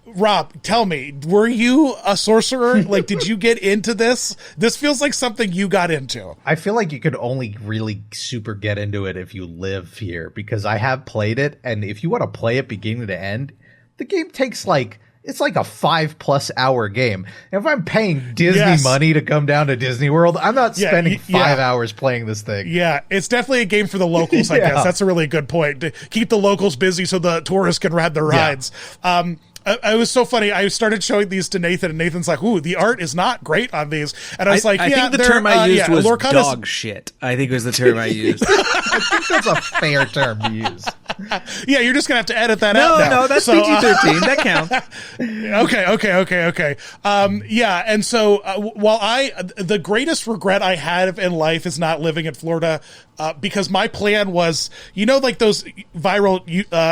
Rob, tell me, were you a sorcerer? Like, did you get into this? This feels like something you got into. I feel like you could only really super get into it if you live here, because I have played it, and if you want to play it beginning to end, the game takes like it's like a 5+ hour game. And if I'm paying Disney money to come down to Disney World, I'm not spending 5 hours playing this thing. Yeah, it's definitely a game for the locals, I guess. That's a really good point. To keep the locals busy so the tourists can ride their rides. It was so funny. I started showing these to Nathan, and Nathan's like, "Ooh, the art is not great on these." And I was like, I think the term I used was Lorcana's dog shit. I think was the term I used. I think that's a fair term to use. Yeah, you're just gonna have to edit that out now. No, that's PG-13. That counts. Okay. Yeah, and so while the greatest regret I have in life is not living in Florida, because my plan was, like those viral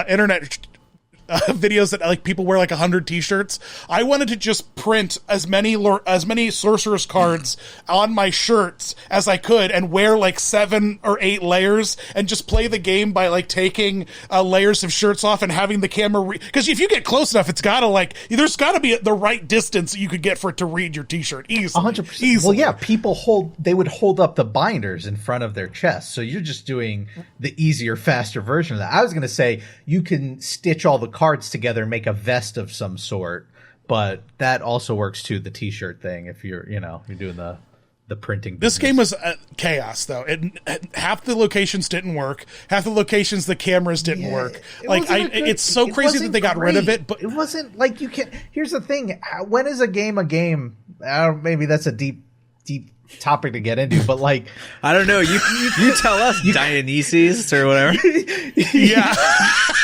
internet videos that like people wear like 100 t-shirts. I wanted to just print as many Sorcerers cards on my shirts as I could and wear like 7 or 8 layers and just play the game by like taking layers of shirts off and having the camera because if you get close enough, it's gotta there's gotta be the right distance you could get for it to read your t-shirt easily. 100%. Easily. Well, yeah, they would hold up the binders in front of their chest, so you're just doing the easier, faster version of that. I was gonna say you can stitch all the cards together and make a vest of some sort, but that also works too, the t-shirt thing, if you're doing the printing business. This game was chaos though. Half the locations didn't work, half the locations the cameras didn't work. It's so crazy that they got rid of it, but it wasn't like you can. Here's the thing, when is a game maybe that's a deep topic to get into, but like I don't know, you tell us, Dionysus or whatever. Yeah.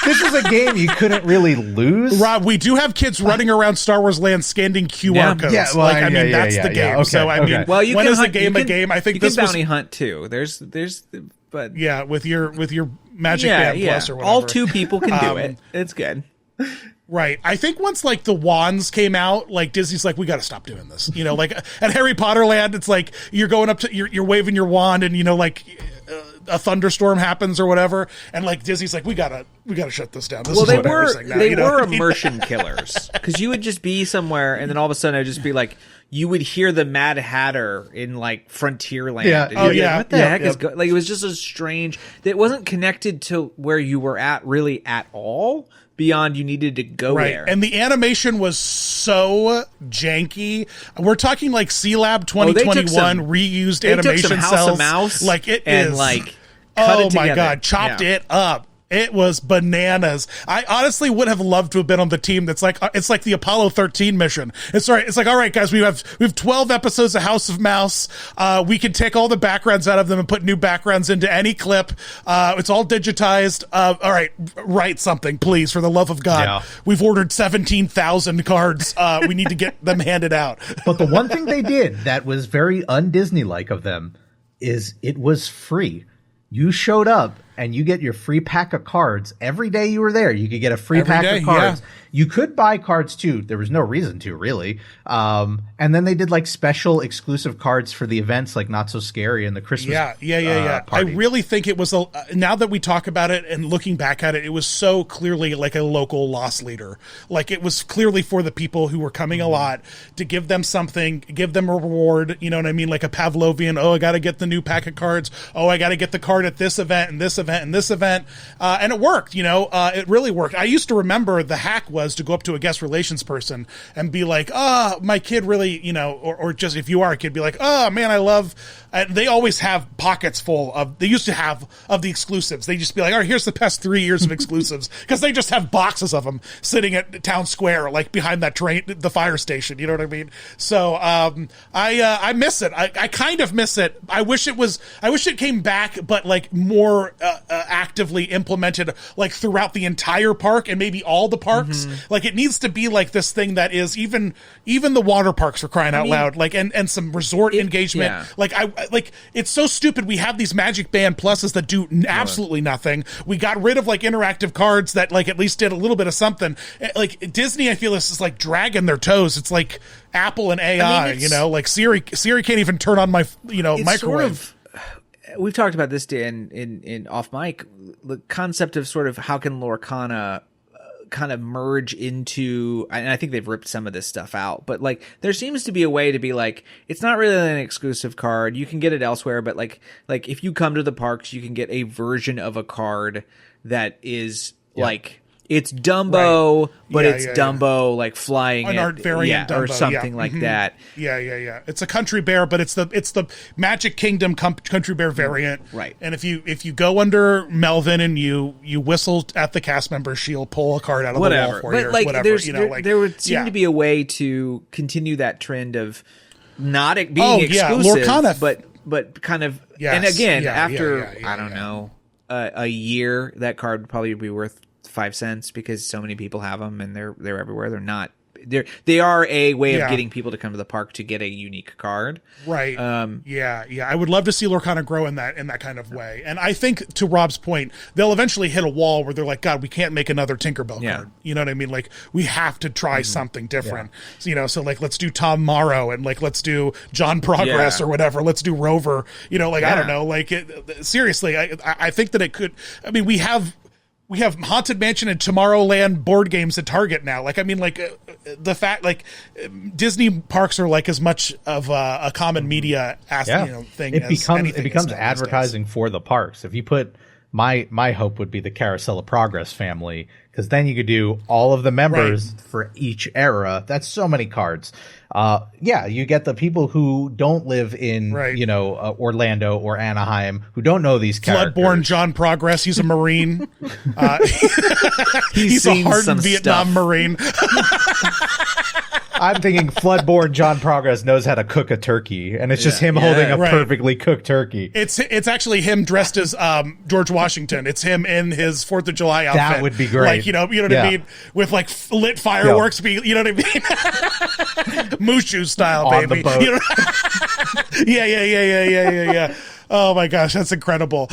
This is a game you couldn't really lose. Rob, we do have kids running around Star Wars Land scanning QR codes. Yeah, well, that's the game. Okay, so I mean, well, you when can is hunt, a game a game? I think you this can was bounty hunt too. But yeah, with your Magic Band Plus or whatever. All 2 people can do it. It's good. Right. I think once like the wands came out, like Disney's like, we got to stop doing this. Like at Harry Potter Land, it's like you're going up to you're waving your wand and like a thunderstorm happens or whatever, and like Disney's like, we gotta shut this down. They were immersion killers, because you would just be somewhere and then all of a sudden it'd just be like you would hear the Mad Hatter in like Frontierland. Yeah. Like, what the heck is like? It was just a strange. It wasn't connected to where you were at really at all. Beyond you needed to go there. And the animation was so janky. We're talking like C-Lab 2021 reused animation took some cells. House of Mouse like it and is like oh my God, chopped it up. It was bananas. I honestly would have loved to have been on the team that's like, it's like the Apollo 13 mission. It's like, all right, guys, we have 12 episodes of House of Mouse. We can take all the backgrounds out of them and put new backgrounds into any clip. It's all digitized. All right, write something, please, for the love of God. Yeah. We've ordered 17,000 cards. We need to get them handed out. But the one thing they did that was very un-Disney-like of them is it was free. You showed up and you get your free pack of cards. Every day you were there, you could get a free pack of cards. Yeah. You could buy cards too. There was no reason to, really. And then they did like special exclusive cards for the events, like Not So Scary and the Christmas. Yeah. I really think it was now that we talk about it and looking back at it, it was so clearly like a local loss leader. Like it was clearly for the people who were coming a lot to give them something, give them a reward. You know what I mean? Like a Pavlovian. Oh, I got to get the new pack of cards. Oh, I got to get the card at this event and this event and this event. And it worked. It really worked. I used to remember the hack was to go up to a guest relations person and be like, my kid really, or just if you are a kid, be like, man, I love, they always have pockets full of, they used to have of the exclusives. They just be like, all right, here's the past 3 years of exclusives. Cause they just have boxes of them sitting at Town Square, like behind that train, the fire station. You know what I mean? So, I miss it. I kind of miss it. I wish it came back, but like more, actively implemented like throughout the entire park and maybe all the parks. Like it needs to be like this thing that is even the water parks for crying out loud, like and some resort engagement. Yeah. Like it's so stupid. We have these Magic Band Pluses that do absolutely nothing. We got rid of like interactive cards that like at least did a little bit of something. Like Disney, I feel this is like dragging their toes. It's like Apple and AI, like Siri can't even turn on my microwave. Sort of, we've talked about this, Dan, in off mic, the concept of sort of how can Lorcana kind of merge into, and I think they've ripped some of this stuff out, but like there seems to be a way to be like, it's not really an exclusive card. You can get it elsewhere, but like if you come to the parks, you can get a version of a card that is like It's Dumbo, but Yeah, it's yeah, Dumbo like flying An art variant Dumbo, or something like that. Yeah. It's a country bear, but it's the Magic Kingdom country bear variant. Right. And if you go under Melvin and you whistle at the cast member, she'll pull a card out of the wall for you. Or Like, whatever. There would seem to be a way to continue that trend of not being exclusive, Lorcana. but kind of. Yes. And again, Yeah, after yeah, I don't know a year, that card would probably be worth 5 cents because so many people have them and they're everywhere. They're not. They are a way of getting people to come to the park to get a unique card. Right. Yeah. I would love to see Lorcana grow in that kind of way. And I think, to Rob's point, they'll eventually hit a wall where they're like, God, we can't make another Tinkerbell card. You know what I mean? Like, we have to try something different. So, so like, let's do Tom Morrow and like, let's do John Progress or whatever. Let's do Rover. I don't know. Like, seriously, I think that it could. I mean, we have Haunted Mansion and Tomorrowland board games at Target now. Like, I mean, like the fact, like Disney parks are like as much of a common media thing. It becomes advertising for the parks. If you put my hope would be the Carousel of Progress family, because then you could do all of the members for each era. That's so many cards. You get the people who don't live in, Orlando or Anaheim, who don't know these characters. Floodborn John Progress. He's a Marine. He's a hardened Vietnam Marine. I'm thinking Floodborn John Progress knows how to cook a turkey, and it's just him holding a perfectly cooked turky. It's actually him dressed as George Washington. It's him in his 4th of July outfit. That would be great. Like, you know what I mean? With like lit fireworks, you know what I mean? Mushu style, on baby. The boat. Yeah. Oh my gosh, that's incredible.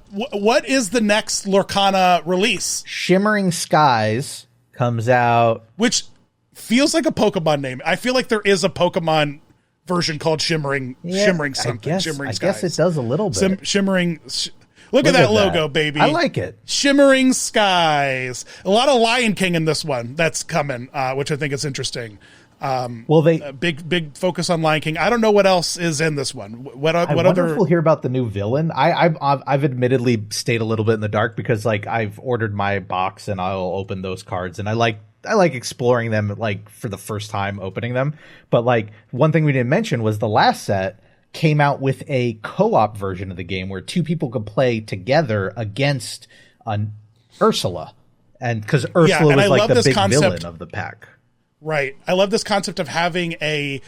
What is the next Lorcana release? Shimmering Skies comes out, which feels like a Pokemon name. I feel like there is a Pokemon version called Shimmering something. Shimmering Skies. I guess it does a little bit. Look at that logo, baby. I like it. Shimmering Skies. A lot of Lion King in this one that's coming, which I think is interesting. Big focus on Lion King. I don't know what else is in this one. What wonder if we'll hear about the new villain. I've admittedly stayed a little bit in the dark because like I've ordered my box and I'll open those cards and I like exploring them like for the first time opening them. But like one thing we didn't mention was the last set came out with a co-op version of the game where 2 people could play together against Ursula, and because Ursula was like the big villain of the pack. Right. I love this concept of having a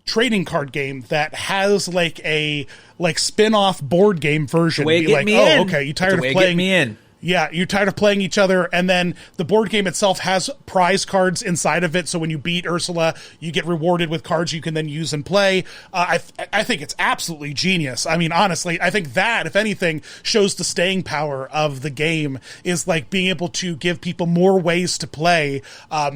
trading card game that has like a spin-off board game version. Be like, okay, you tired of playing me in. Yeah, you're tired of playing each other, and then the board game itself has prize cards inside of it, so when you beat Ursula, you get rewarded with cards you can then use and play. I think it's absolutely genius. I mean, honestly, I think that, if anything, shows the staying power of the game, is like being able to give people more ways to play.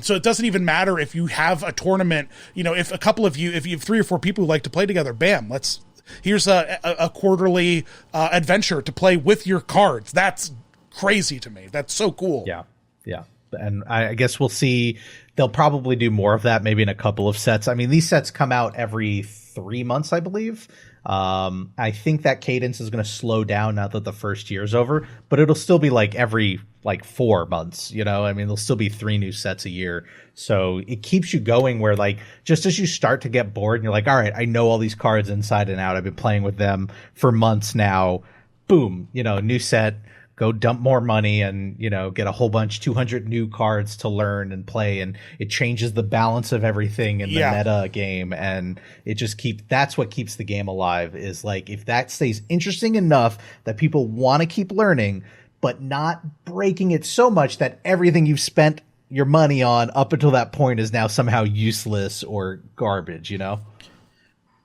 So it doesn't even matter if you have a tournament, if if you have 3 or 4 people who like to play together, bam, here's a quarterly adventure to play with your cards. That's crazy to me. That's so cool. Yeah. And I guess we'll see. They'll probably do more of that, maybe in a couple of sets. I mean, these sets come out every 3 months, I believe. I think that cadence is going to slow down now that the first year's over, but it'll still be like every 4 months, I mean, there'll still be 3 new sets a year. So it keeps you going where like, just as you start to get bored and you're like, all right, I know all these cards inside and out. I've been playing with them for months now. Boom, new set. Go dump more money and, get a whole bunch, 200 new cards to learn and play. And it changes the balance of everything in the meta game. And that's what keeps the game alive, is like, if that stays interesting enough that people want to keep learning, but not breaking it so much that everything you've spent your money on up until that point is now somehow useless or garbage,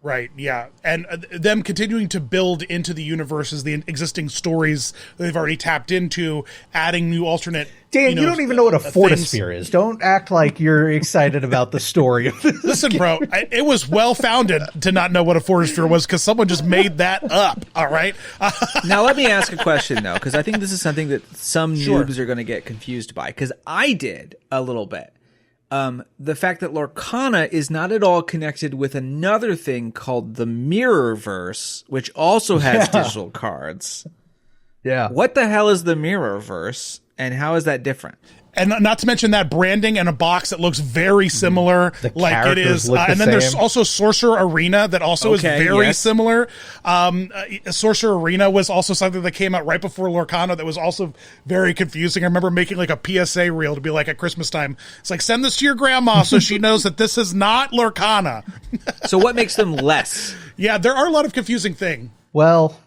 Right, yeah. And them continuing to build into the universes, the existing stories they've already tapped into, adding new alternate... Dan, you don't even know what a fortisphere is. Don't act like you're excited about the story of this. Listen, bro, it was well-founded to not know what a fortisphere was because someone just made that up, all right? Now, let me ask a question, though, because I think this is something that some noobs are going to get confused by, because I did a little bit. The fact that Lorcana is not at all connected with another thing called the Mirrorverse, which also has digital cards. Yeah. What the hell is the Mirrorverse, and how is that different? And not to mention that branding and a box that looks very similar, like it is. And then there's also Sorcerer Arena that also is very similar. Sorcerer Arena was also something that came out right before Lorcana that was also very confusing. I remember making like a PSA reel to be like at Christmas time. It's like, send this to your grandma so she knows that this is not Lorcana. So what makes them less? Yeah, there are a lot of confusing things. Well,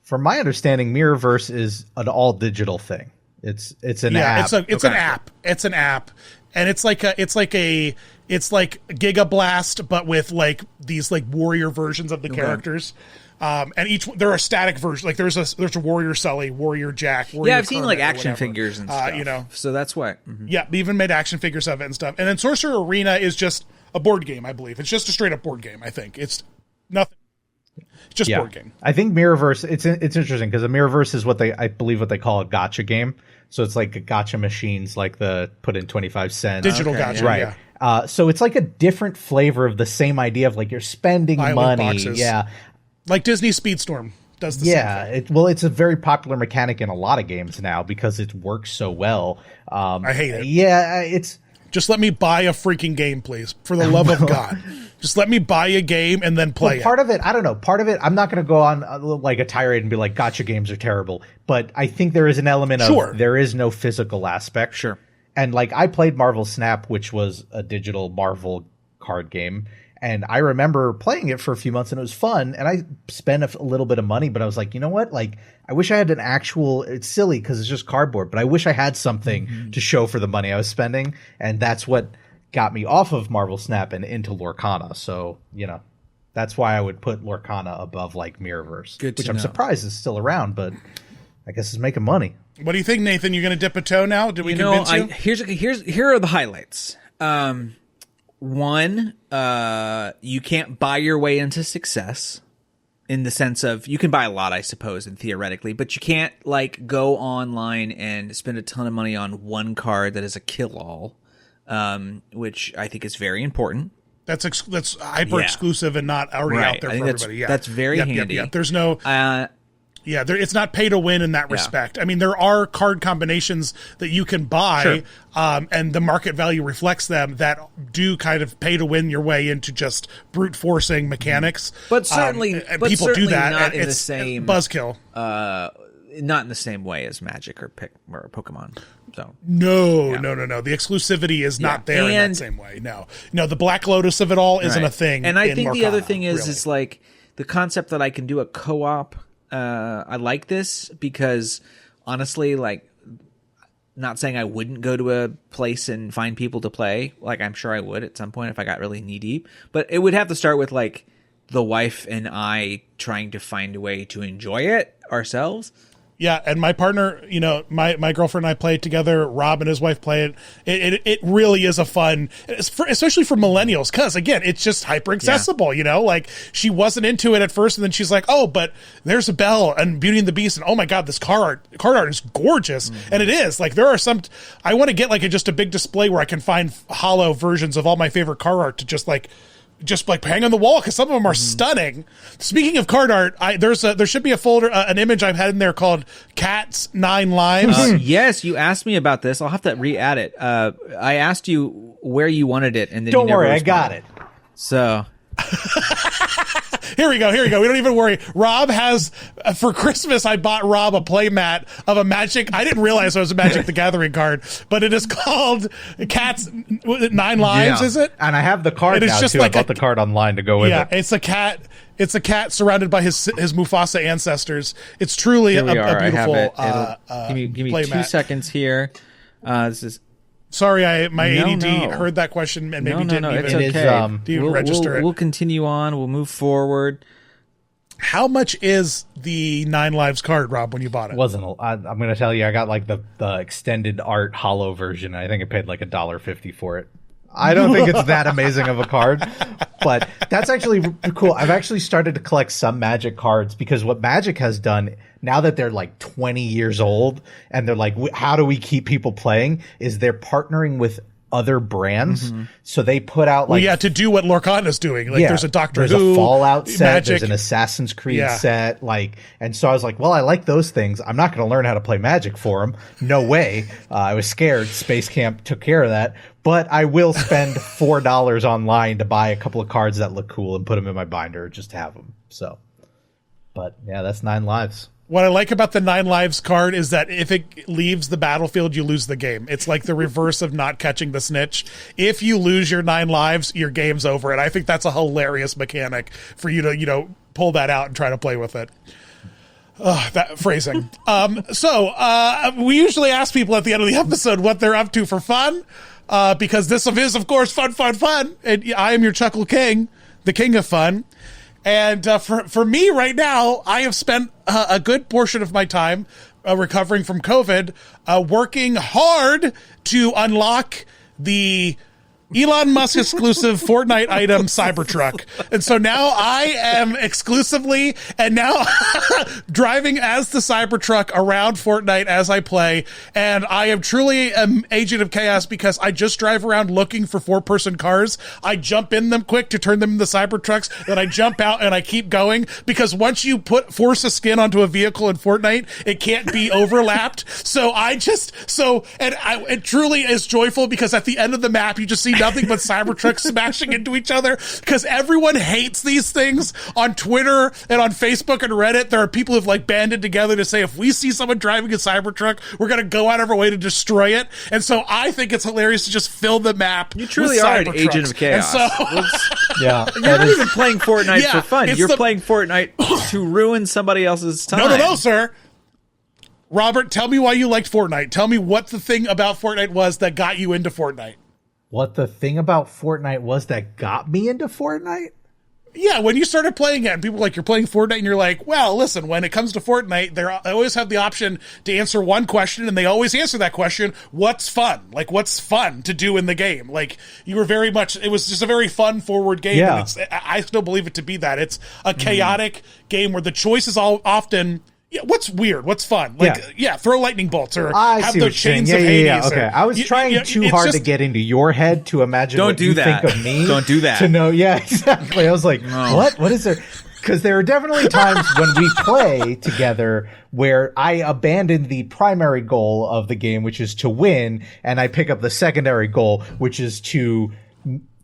from my understanding, Mirrorverse is an all digital thing. It's an app. It's an app. It's an app, and it's like Giga Blast, but with like these like warrior versions of the characters. And there are static versions. Like there's a Warrior Sully, Warrior Jack. Warrior I've seen like action figures and stuff. So that's why. Yeah, we even made action figures of it and stuff. And then Sorcerer Arena is just a board game, I believe. It's just a straight up board game. I think it's nothing. It's just board game. I think Mirrorverse. It's interesting because a Mirrorverse is I believe what they call a gotcha game. So it's like a gotcha machines, like the put in 25 cents. Digital gotcha, right? Yeah. So it's like a different flavor of the same idea of like you're spending money. Boxes. Yeah. Like Disney Speedstorm does the same thing. It's a very popular mechanic in a lot of games now because it works so well. I hate it. Yeah, it's... Just let me buy a freaking game, please. For the love of God. Just let me buy a game and then play part of it, I don't know. Part of it, I'm not going to go on like a tirade and be like, gotcha games are terrible. But I think there is an element of there is no physical aspect. Sure. And like I played Marvel Snap, which was a digital Marvel card game. And I remember playing it for a few months and it was fun. And I spent a little bit of money, but I was like, you know what? Like, I wish I had an actual, it's silly because it's just cardboard, but I wish I had something to show for the money I was spending. And that's what got me off of Marvel Snap and into Lorcana. So, you know, that's why I would put Lorcana above like Mirrorverse, which I'm surprised is still around, but I guess it's making money. What do you think, Nathan? You going to dip a toe now? Did we convince you? Here are the highlights. One, you can't buy your way into success in the sense of you can buy a lot, I suppose, and theoretically, but you can't like go online and spend a ton of money on one card that is a kill-all, which I think is very important. That's hyper exclusive and not already out there for everybody. Yeah, that's very handy. There's no. It's not pay to win in that respect. I mean, there are card combinations that you can buy, and the market value reflects them that do kind of pay to win your way into just brute forcing mechanics. But certainly, people do that. Not in the same buzzkill. Not in the same way as Magic or Pokemon. So no. The exclusivity is not there in that same way. No. The Black Lotus of it all isn't a thing. And I think the other thing is, really. is like the concept that I can do a co-op. I like this because honestly, like, not saying I wouldn't go to a place and find people to play. Like, I'm sure I would at some point if I got really knee deep, but it would have to start with like the wife and I trying to find a way to enjoy it ourselves. Yeah, and my partner, my girlfriend and I play it together. Rob and his wife play it. It really is a fun, especially for millennials, because again, it's just hyper accessible. Like she wasn't into it at first, and then she's like, "Oh, but there's a Belle and Beauty and the Beast, and oh my God, this card art is gorgeous," and it is. Like there are some. I want to get like just a big display where I can find hollow versions of all my favorite card art to just hang on the wall because some of them are stunning. Speaking of card art, there should be a folder, an image I've had in there called Cat's 9 Lives. Yes, you asked me about this. I'll have to re-add it. I asked you where you wanted it, and then don't you never worry, responded. I got it. So. Here we go. We don't even worry. Rob has, for Christmas, I bought Rob a play mat of a Magic. I didn't realize it was a Magic the Gathering card, but it is called Cat's 9 Lives, is it? And I have the card now, too. I bought the card online to go with it. Yeah, it's a cat. It's a cat surrounded by his Mufasa ancestors. It's truly a beautiful give me play 2 mat. seconds here. This is... Sorry, my ADD heard that question and maybe didn't even register it. We'll continue on. We'll move forward. How much is the 9 Lives card, Rob, when you bought it? I'm going to tell you, I got like the extended art hollow version. I think I paid like $1.50 for it. I don't think it's that amazing of a card, but that's actually cool. I've actually started to collect some Magic cards because what Magic has done now that they're like 20 years old and they're like, how do we keep people playing? Is they're partnering with other brands. So they put out like to do what Lorcana is doing. Like there's a Doctor Who, a Fallout set, Magic. there's an Assassin's Creed set, like, and so I was like, well, I like those things. I'm not going to learn how to play Magic for them. No way. I was scared. Space Camp took care of that. But I will spend $4 online to buy a couple of cards that look cool and put them in my binder just to have them. So, but yeah, that's 9 lives. What I like about the 9 lives card is that if it leaves the battlefield, you lose the game. It's like the reverse of not catching the snitch. If you lose your 9 lives, your game's over. And I think that's a hilarious mechanic for you to, pull that out and try to play with it. That phrasing. So we usually ask people at the end of the episode what they're up to for fun, because this is, of course, fun. And I am your Chuckle King, the king of fun. And for me right now, I have spent a good portion of my time recovering from COVID, working hard to unlock the Elon Musk exclusive Fortnite item Cybertruck. And so now I am exclusively and now driving as the Cybertruck around Fortnite as I play. And I am truly an agent of chaos because I just drive around looking for 4-person cars. I jump in them quick to turn them into Cybertrucks. Then I jump out and I keep going because once you force a skin onto a vehicle in Fortnite, it can't be overlapped. So it truly is joyful because at the end of the map, you just see nothing but Cybertrucks smashing into each other because everyone hates these things on Twitter and on Facebook and Reddit. There are people who've like banded together to say, if we see someone driving a Cybertruck, we're going to go out of our way to destroy it. And so I think it's hilarious to just fill the map. You truly are an agent of chaos. And so, yeah. You're not even playing Fortnite for fun. You're playing Fortnite to ruin somebody else's time. No, sir. Robert, tell me why you liked Fortnite. Tell me what the thing about Fortnite was that got you into Fortnite. What the thing about Fortnite was that got me into Fortnite? Yeah, when you started playing it and people were like, you're playing Fortnite and you're like, well, listen, when it comes to Fortnite, they always have the option to answer one question and they always answer that question, what's fun? Like, what's fun to do in the game? Like, you were very much, it was just a very fun, forward game. Yeah. And I still believe it to be that. It's a chaotic game where the choices all often... Yeah, what's weird? What's fun? Like, throw lightning bolts or have the chains of Hades. Okay, I was trying too hard to get into your head to imagine what you think of me. Don't do that. To know, yeah, exactly. I was like, what? What is there? Because there are definitely times when we play together where I abandon the primary goal of the game, which is to win, and I pick up the secondary goal, which is to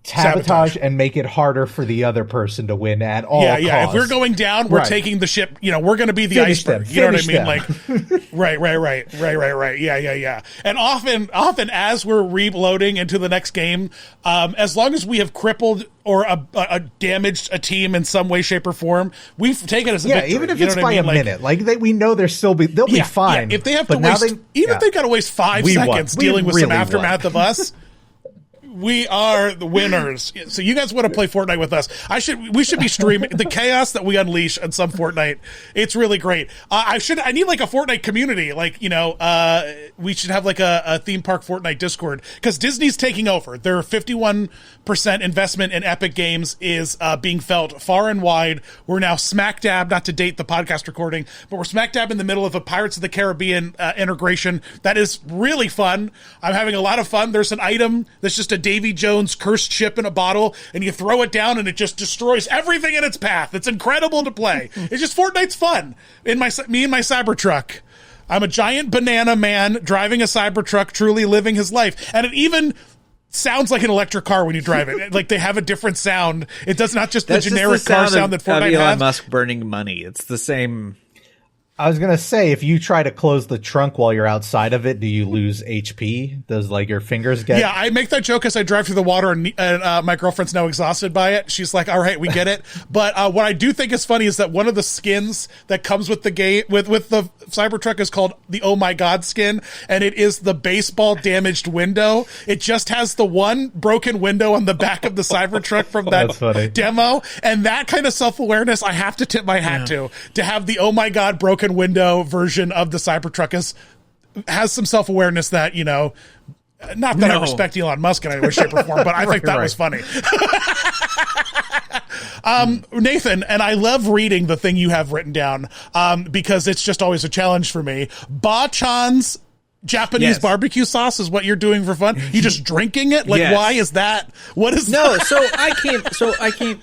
sabotage and make it harder for the other person to win at all costs. If we're going down, we're taking the ship, we're going to be the iceberg. You know what I mean? Like, right. Yeah. And often as we're reloading into the next game, as long as we have crippled or damaged a team in some way, shape, or form, we've taken it as a victory. Even if it's by a minute, we know they'll be fine. If they have to waste, if they got to waste 5 seconds dealing with some aftermath of us. We are the winners. So you guys want to play Fortnite with us? We should be streaming the chaos that we unleash on some Fortnite. It's really great. I need like a Fortnite community. Like, we should have like a theme park Fortnite Discord because Disney's taking over. Their 51% investment in Epic Games is being felt far and wide. We're now smack dab, not to date the podcast recording, but we're smack dab in the middle of a Pirates of the Caribbean integration that is really fun. I'm having a lot of fun. There's an item that's just a Davy Jones cursed ship in a bottle, and you throw it down and it just destroys everything in its path. It's incredible to play. It's just Fortnite's fun. Me and my Cybertruck. I'm a giant banana man driving a Cybertruck, truly living his life. And it even sounds like an electric car when you drive it. Like they have a different sound. It does not just the generic car sound that Fortnite has. Elon Musk burning money. It's the same. I was going to say, if you try to close the trunk while you're outside of it, do you lose HP? Does your fingers get... Yeah, I make that joke as I drive through the water and my girlfriend's now exhausted by it. She's like, all right, we get it. But what I do think is funny is that one of the skins that comes with the game, with the Cybertruck is called the Oh My God skin. And it is the baseball damaged window. It just has the one broken window on the back of the Cybertruck from that demo. And that kind of self-awareness, I have to tip my hat to have the Oh My God broken window version of the Cybertruck has some self-awareness that, not that I respect Elon Musk in any way, shape, or form, but I think that was funny. Nathan, and I love reading the thing you have written down because it's just always a challenge for me. Ba-chan's Japanese barbecue sauce is what you're doing for fun? You just drinking it? Like, why is that? What is that? So I came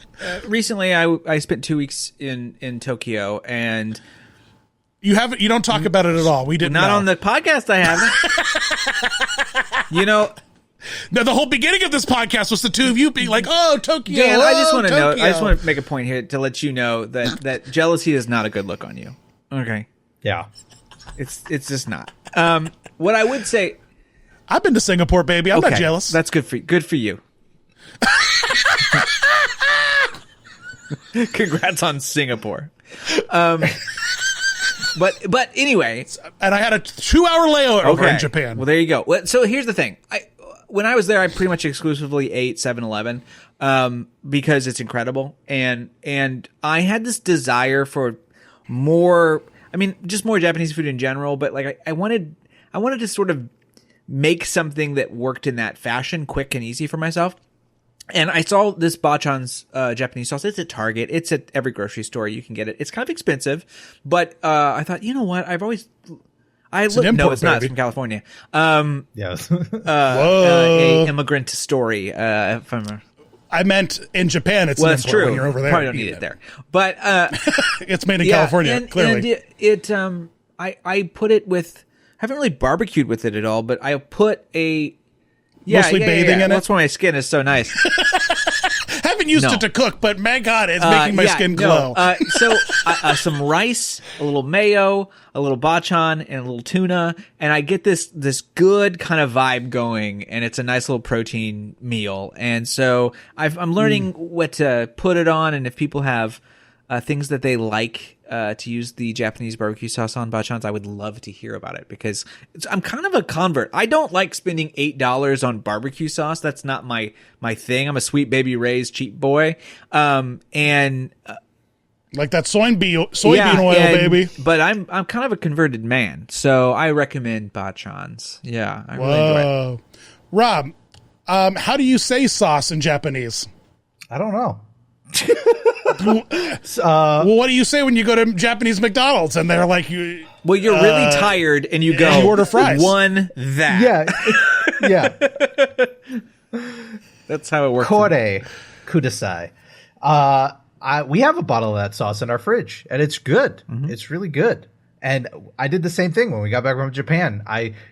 recently. I spent 2 weeks in Tokyo, and you don't talk about it at all. We didn't. Not on the podcast. I haven't. Now, the whole beginning of this podcast was the two of you being like, "Oh, Tokyo." Dan, I just want to know. Tokyo. I just want to make a point here to let you know that jealousy is not a good look on you. Okay. Yeah. It's just not. What I would say, I've been to Singapore, baby. I'm not jealous. That's good for you. Congrats on Singapore. But anyway, and I had a 2-hour layover in Japan. Well, there you go. So here's the thing. When I was there, I pretty much exclusively ate 7-Eleven because it's incredible, and I had this desire for more. I mean, just more Japanese food in general. But like, I wanted to sort of make something that worked in that fashion, quick and easy for myself. And I saw this Bachan's Japanese sauce. It's at Target. It's at every grocery store. You can get it. It's kind of expensive, but I thought, you know what? No, it's not. It's from California. Yes. A immigrant story. I meant in Japan. It's that's true. When you're over there, probably don't need it there. But it's made in California. Clearly, and I put it with. I haven't really barbecued with it at all, but I put a. Mostly bathing in it. That's why my skin is so nice. Haven't used it to cook, but my God, it's making my skin glow. Some rice, a little mayo, a little bachan, and a little tuna, and I get this good kind of vibe going, and it's a nice little protein meal. And so I'm learning what to put it on, and if people have things that they like to use the Japanese barbecue sauce on bachans, I would love to hear about it because I'm kind of a convert. I don't like spending $8 on barbecue sauce. That's not my thing. I'm a Sweet Baby Ray's cheap boy. And like that soybean oil, baby. But I'm kind of a converted man, so I recommend bachans. Yeah, I really enjoy it. Rob, how do you say sauce in Japanese? I don't know. Well, what do you say when you go to Japanese McDonald's and they're like, well, you're really tired and you go, you order fries. One that. Yeah. That's how it works. Kore kudasai. We have a bottle of that sauce in our fridge, and it's good. Mm-hmm. It's really good. And I did the same thing when we got back from Japan.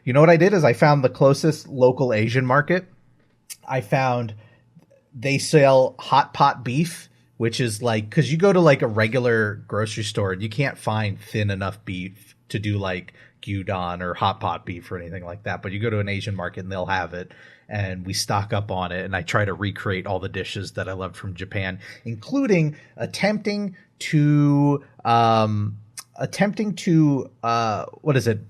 You know what I did is I found the closest local Asian market. I found they sell hot pot beef, which is like, because you go to like a regular grocery store and you can't find thin enough beef to do like gyudon or hot pot beef or anything like that. But you go to an Asian market and they'll have it. And we stock up on it. And I try to recreate all the dishes that I loved from Japan, including attempting to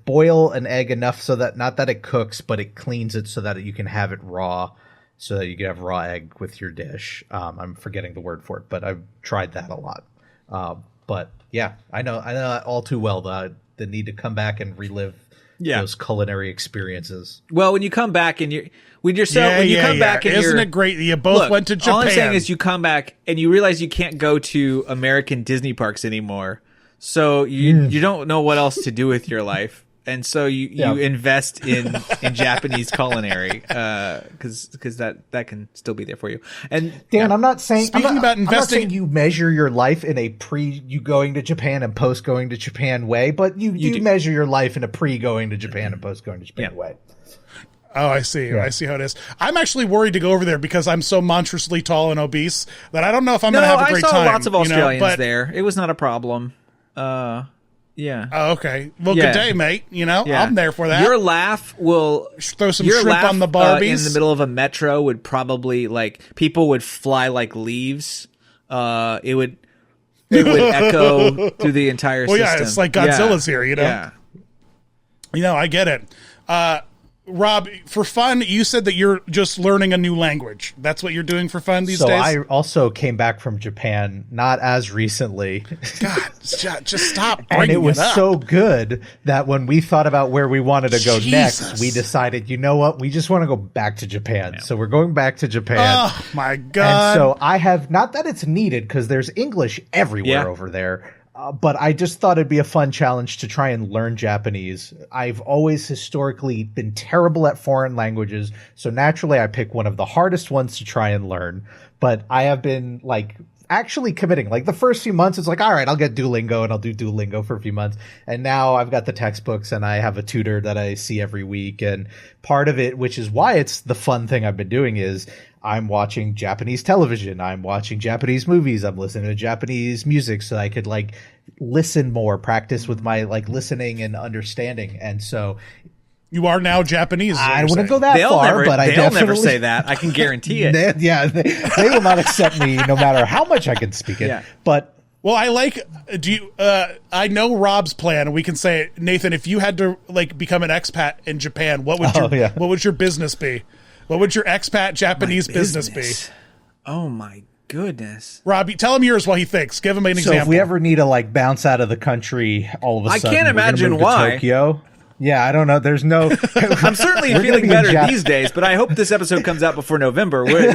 boil an egg enough so that not that it cooks, but it cleans it so that you can have it raw. So that you can have raw egg with your dish. I'm forgetting the word for it, but I've tried that a lot. But yeah, I know all too well the need to come back and relive those culinary experiences. Well, when you come back and isn't it great that you both went to Japan? All I'm saying is you come back and you realize you can't go to American Disney parks anymore, so you don't know what else to do with your life. And so you invest in Japanese culinary because that can still be there for you. And Dan, I'm not saying investing. I'm not saying you measure your life in a you going to Japan and post going to Japan way, but you do measure your life in a pre going to Japan and post going to Japan way. Oh, I see. Yeah. I see how it is. I'm actually worried to go over there because I'm so monstrously tall and obese that I don't know if I'm going to have a great time. I saw lots of Australians there. It was not a problem. Yeah. Oh, okay. Well, good day, mate. I'm there for that. Your laugh will throw some shrimp on the Barbies in the middle of a metro would probably people would fly like leaves. It would echo through the entire system. Well, yeah, it's like Godzilla's here. Yeah. I get it. Rob, for fun, you said that you're just learning a new language. That's what you're doing for fun these days? So I also came back from Japan, not as recently. God, just stop bringing and it was up. So good that when we thought about where we wanted to go next, we decided, you know what? We just want to go back to Japan. Yeah. So we're going back to Japan. Oh, my God. And so I have, not that it's needed, because there's English everywhere over there. but I just thought it'd be a fun challenge to try and learn Japanese. I've always historically been terrible at foreign languages, so naturally I pick one of the hardest ones to try and learn. But I have been like actually committing. Like the first few months, it's like, all right, I'll get Duolingo and I'll do Duolingo for a few months. And now I've got the textbooks and I have a tutor that I see every week. And part of it, which is why it's the fun thing I've been doing, is I'm watching Japanese television. I'm watching Japanese movies. I'm listening to Japanese music so I could like listen more, practice with my like listening and understanding. And so you are now Japanese. I wouldn't go that far, but I they'll never say that. I can guarantee it. They will not accept me no matter how much I can speak it. Yeah. But well, I know Rob's plan. We can say, Nathan, if you had to like become an expat in Japan, what would your business be? What would your expat Japanese business be? Oh my goodness. Rob, tell him yours while he thinks. Give him an example. So if we ever need to like bounce out of the country all of a sudden, I can't imagine why. Tokyo. Yeah, I don't know. There's no. I'm certainly feeling better these days, but I hope this episode comes out before November. We're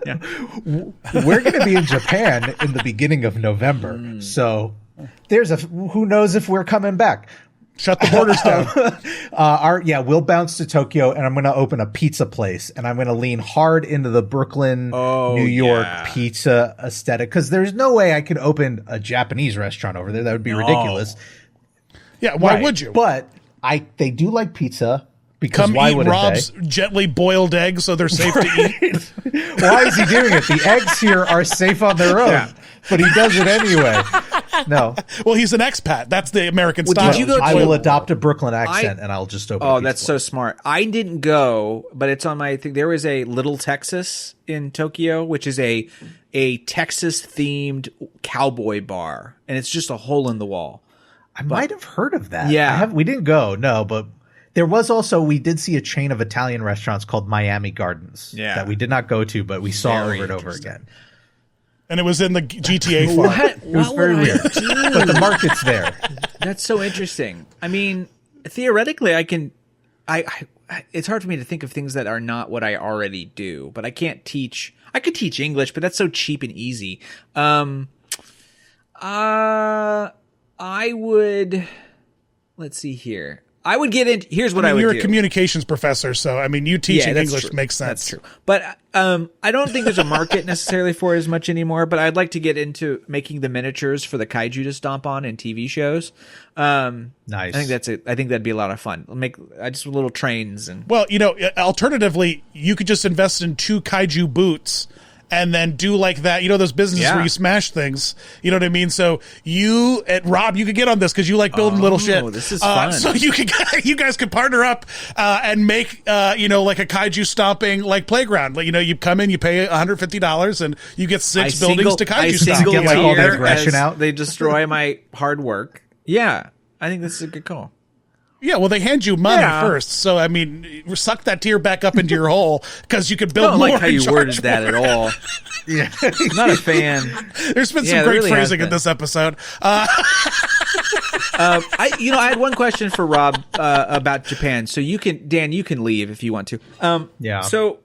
going to be in Japan in the beginning of November, so who knows if we're coming back. Shut the borders down. We'll bounce to Tokyo, and I'm going to open a pizza place, and I'm going to lean hard into the Brooklyn, New York pizza aesthetic, because there's no way I could open a Japanese restaurant over there. That would be ridiculous. Yeah, why would you? But they do like pizza. Because why would Rob's gently boiled eggs so they're safe to eat? Why is he doing it? The eggs here are safe on their own, but he does it anyway. No. Well, he's an expat. That's the American style. I will adopt a Brooklyn accent and I'll just open. Oh, that's so smart. I didn't go, but it's on my thing. There was a Little Texas in Tokyo, which is a Texas themed cowboy bar, and it's just a hole in the wall. I might have heard of that. Yeah, we didn't go. No, but. There was also, we did see a chain of Italian restaurants called Miami Gardens that we did not go to, but we saw over and over again. And it was in the GTA farm. It was very weird. But the market's there. That's so interesting. I mean, theoretically, it's hard for me to think of things that are not what I already do, but I could teach English, but that's so cheap and easy. I would, let's see here. I would get into, here's what I would do. You're a communications professor, so I mean, you teaching English makes sense. That's true. But I don't think there's a market necessarily for it as much anymore, but I'd like to get into making the miniatures for the kaiju to stomp on in TV shows. Nice. I think I think that'd be a lot of fun. Make just little trains and. Well, alternatively, you could just invest in 2 kaiju boots. And then do like that, those businesses where you smash things. You know what I mean? So Rob, you could get on this because you like building little shit. Oh, this is fun. So you guys could partner up and make like a kaiju stomping like playground. Like you come in, you pay $150, and you get 6 buildings to kaiju stomp. Get like all the aggression out. They destroy my hard work. Yeah, I think this is a good call. Yeah, well, they hand you money first, so I mean, suck that tear back up into your hole because you could build more. I don't like how you worded that at all. Yeah, not a fan. There's been some great phrasing in this episode. I had one question for Rob about Japan. So Dan, you can leave if you want to. So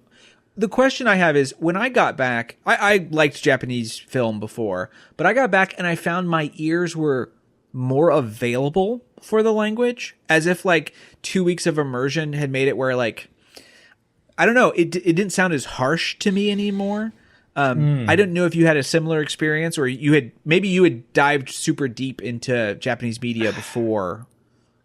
the question I have is, when I got back, I liked Japanese film before, but I got back and I found my ears were more available for the language, as if like 2 weeks of immersion had made it where like, I don't know, it didn't sound as harsh to me anymore. I don't know if you had a similar experience, or you had dived super deep into Japanese media before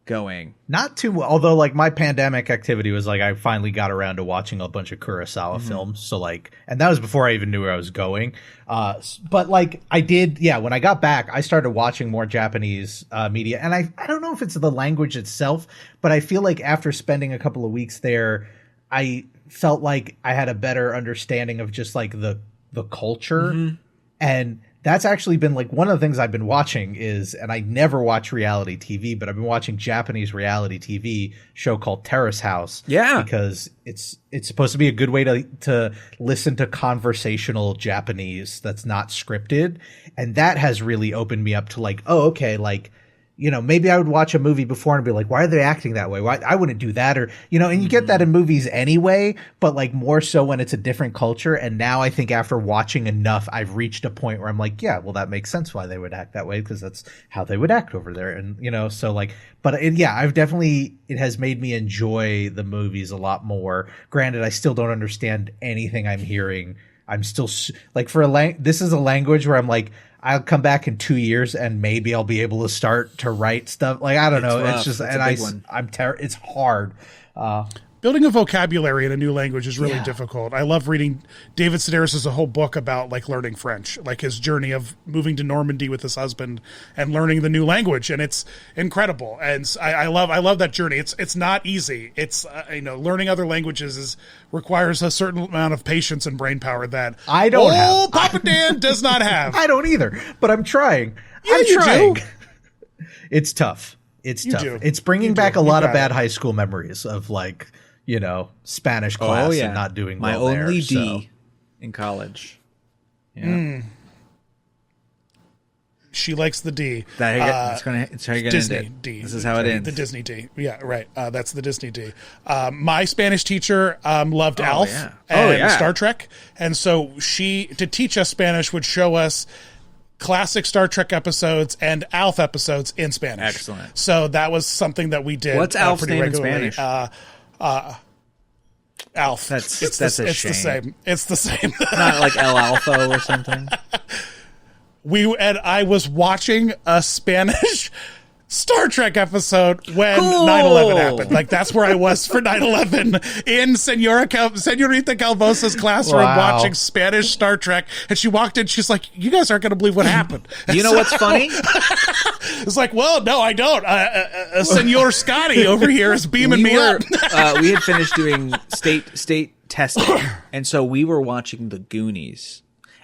going. Not too, although like my pandemic activity was like I finally got around to watching a bunch of Kurosawa films. So like, and that was before I even knew where I was going. But like I did, when I got back, I started watching more Japanese media, and I don't know if it's the language itself, but I feel like after spending a couple of weeks there, I felt like I had a better understanding of just like the culture. And that's actually been like one of the things I've been watching is, and I never watch reality TV, but I've been watching Japanese reality TV show called Terrace House. Yeah. Because it's supposed to be a good way to listen to conversational Japanese that's not scripted. And that has really opened me up to like, oh, okay, like maybe I would watch a movie before and be like, why are they acting that way? Why I wouldn't do that, or and you get that in movies anyway, but like more so when it's a different culture. And now I think after watching enough, I've reached a point where I'm like, yeah, well, that makes sense why they would act that way, because that's how they would act over there. And so like, but it has made me enjoy the movies a lot more. Granted, I still don't understand anything I'm hearing. I'm still like, this is a language where I'm like, I'll come back in 2 years and maybe I'll be able to start to write stuff. Like, I don't know. Rough. It's just, it's hard. Building a vocabulary in a new language is really difficult. I love reading David Sedaris' a whole book about like learning French, like his journey of moving to Normandy with his husband and learning the new language, and it's incredible. And I love that journey. It's not easy. It's learning other languages requires a certain amount of patience and brain power that I don't have. Papa Dan does not have. I don't either, but I'm trying. Yeah, I'm you trying. do. It's tough. It's tough. Do. It's bringing back a lot of bad high school memories of like, Spanish class and not doing well my only there, D in college. Yeah. She likes the D. It's how you're gonna Disney end it. D. This is how it ends. The Disney D. Yeah, right. That's the Disney D. My Spanish teacher loved Alf and Star Trek, and so she, to teach us Spanish, would show us classic Star Trek episodes and Alf episodes in Spanish. Excellent. So that was something that we did. What's Alf's pretty name regularly. in Spanish? Alf. That's a it's shame. the same. It's the same. Not like El Alfo or something. I was watching a Spanish Star Trek episode when 9/11 happened. Like, that's where I was for 9/11 in Senorita Calvosa's classroom watching Spanish Star Trek. And she walked in, she's like, "You guys aren't going to believe what happened." You know what's funny? It's like, well, no, I don't. Senor Scotty over here is beaming me up. We had finished doing state testing, and so we were watching the Goonies.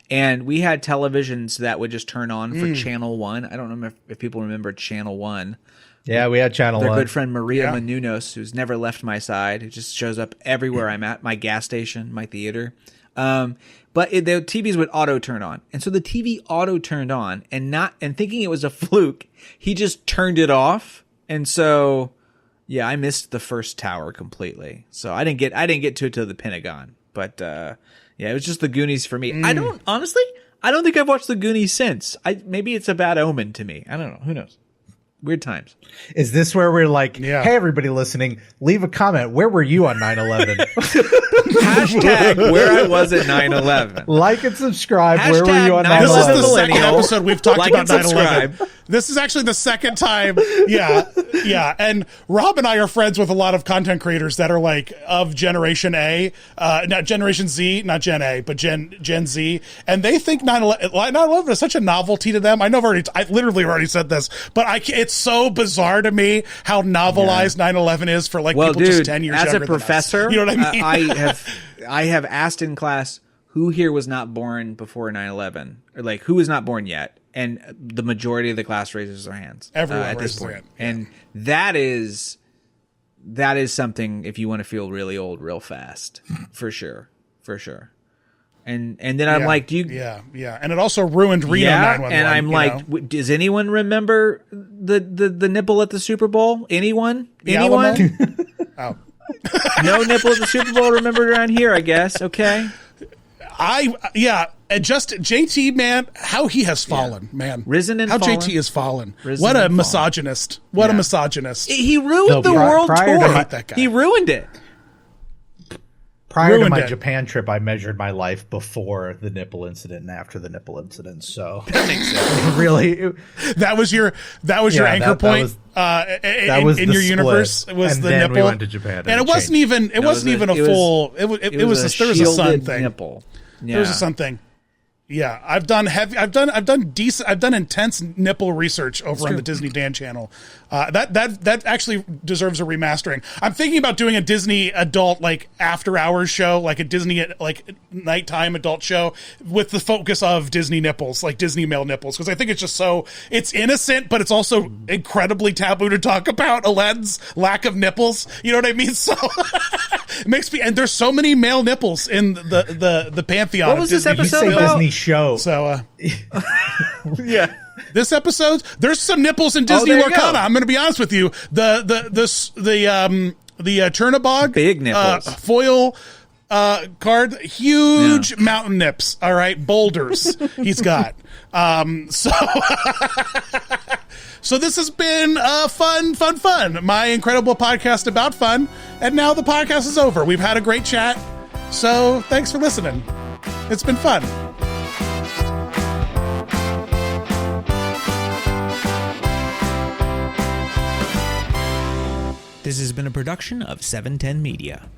And we had televisions that would just turn on for Channel 1. I don't know if people remember Channel 1. Yeah, we had Channel 1. Their good friend Maria Menounos, who's never left my side, who just shows up everywhere I'm at, my gas station, my theater. But the TVs would auto turn on. And so the TV auto turned on, and thinking it was a fluke, he just turned it off. And so, yeah, I missed the first tower completely. So I didn't get to it till the Pentagon. But yeah, it was just the Goonies for me. I don't think I've watched the Goonies since. Maybe it's a bad omen to me. I don't know. Who knows? Weird times. Is this where we're like, hey, everybody listening, leave a comment. Where were you on 9/11? Hashtag where I was at 9/11. Like and subscribe. Hashtag where were you on 9/11? This is the second episode we've talked about 9/11. Subscribe. This is actually the second time. Yeah. And Rob and I are friends with a lot of content creators that are like of Generation A, not Generation Z, not Gen A, but Gen Z. And they think 9/11 is such a novelty to them. I literally already said this, but it's so bizarre to me how novelized 9/11 is for like people just 10 years as younger a professor, than us. You know what I mean? I have asked in class who here was not born before 9/11, or like who was not born yet, and the majority of the class raises their hands. Everyone at raises this point, their hand. And that is something if you want to feel really old real fast, for sure. And then I'm like, do you? Yeah, and it also ruined Reno 911. And I'm like, does anyone remember the nipple at the Super Bowl? Anyone? Oh. No nipple at the Super Bowl remembered around here, I guess. Okay. And just JT, man, how he has fallen, man. Risen and how fallen. JT has fallen. Risen what a and misogynist. What a misogynist. He ruined the world tour. I hate that guy. He ruined it. Prior to my Japan trip, I measured my life before the nipple incident and after the nipple incident. So that makes sense. That was your anchor point. That was in your split. Universe. It was and the then nipple. We went to Japan, and it wasn't even. It wasn't even a full. It was there was a sun thing. Nipple. Yeah. There was a sun thing. Yeah, I've done intense nipple research over on the Disney Dan channel. That actually deserves a remastering. I'm thinking about doing a Disney adult like after hours show, like a Disney like nighttime adult show with the focus of Disney nipples, like Disney male nipples, because I think it's just it's innocent, but it's also incredibly taboo to talk about Aladdin's lack of nipples. You know what I mean? So it makes me, and there's so many male nipples in the pantheon. What was this episode about? Disney show. So yeah. This episode, there's some nipples in Disney there you Lorcana. go. I'm going to be honest with you. The Chernobog Big nipples. foil card, huge mountain nips. All right, boulders he's got. So this has been fun. My incredible podcast about fun, and now the podcast is over. We've had a great chat. So thanks for listening. It's been fun. This has been a production of 710 Media.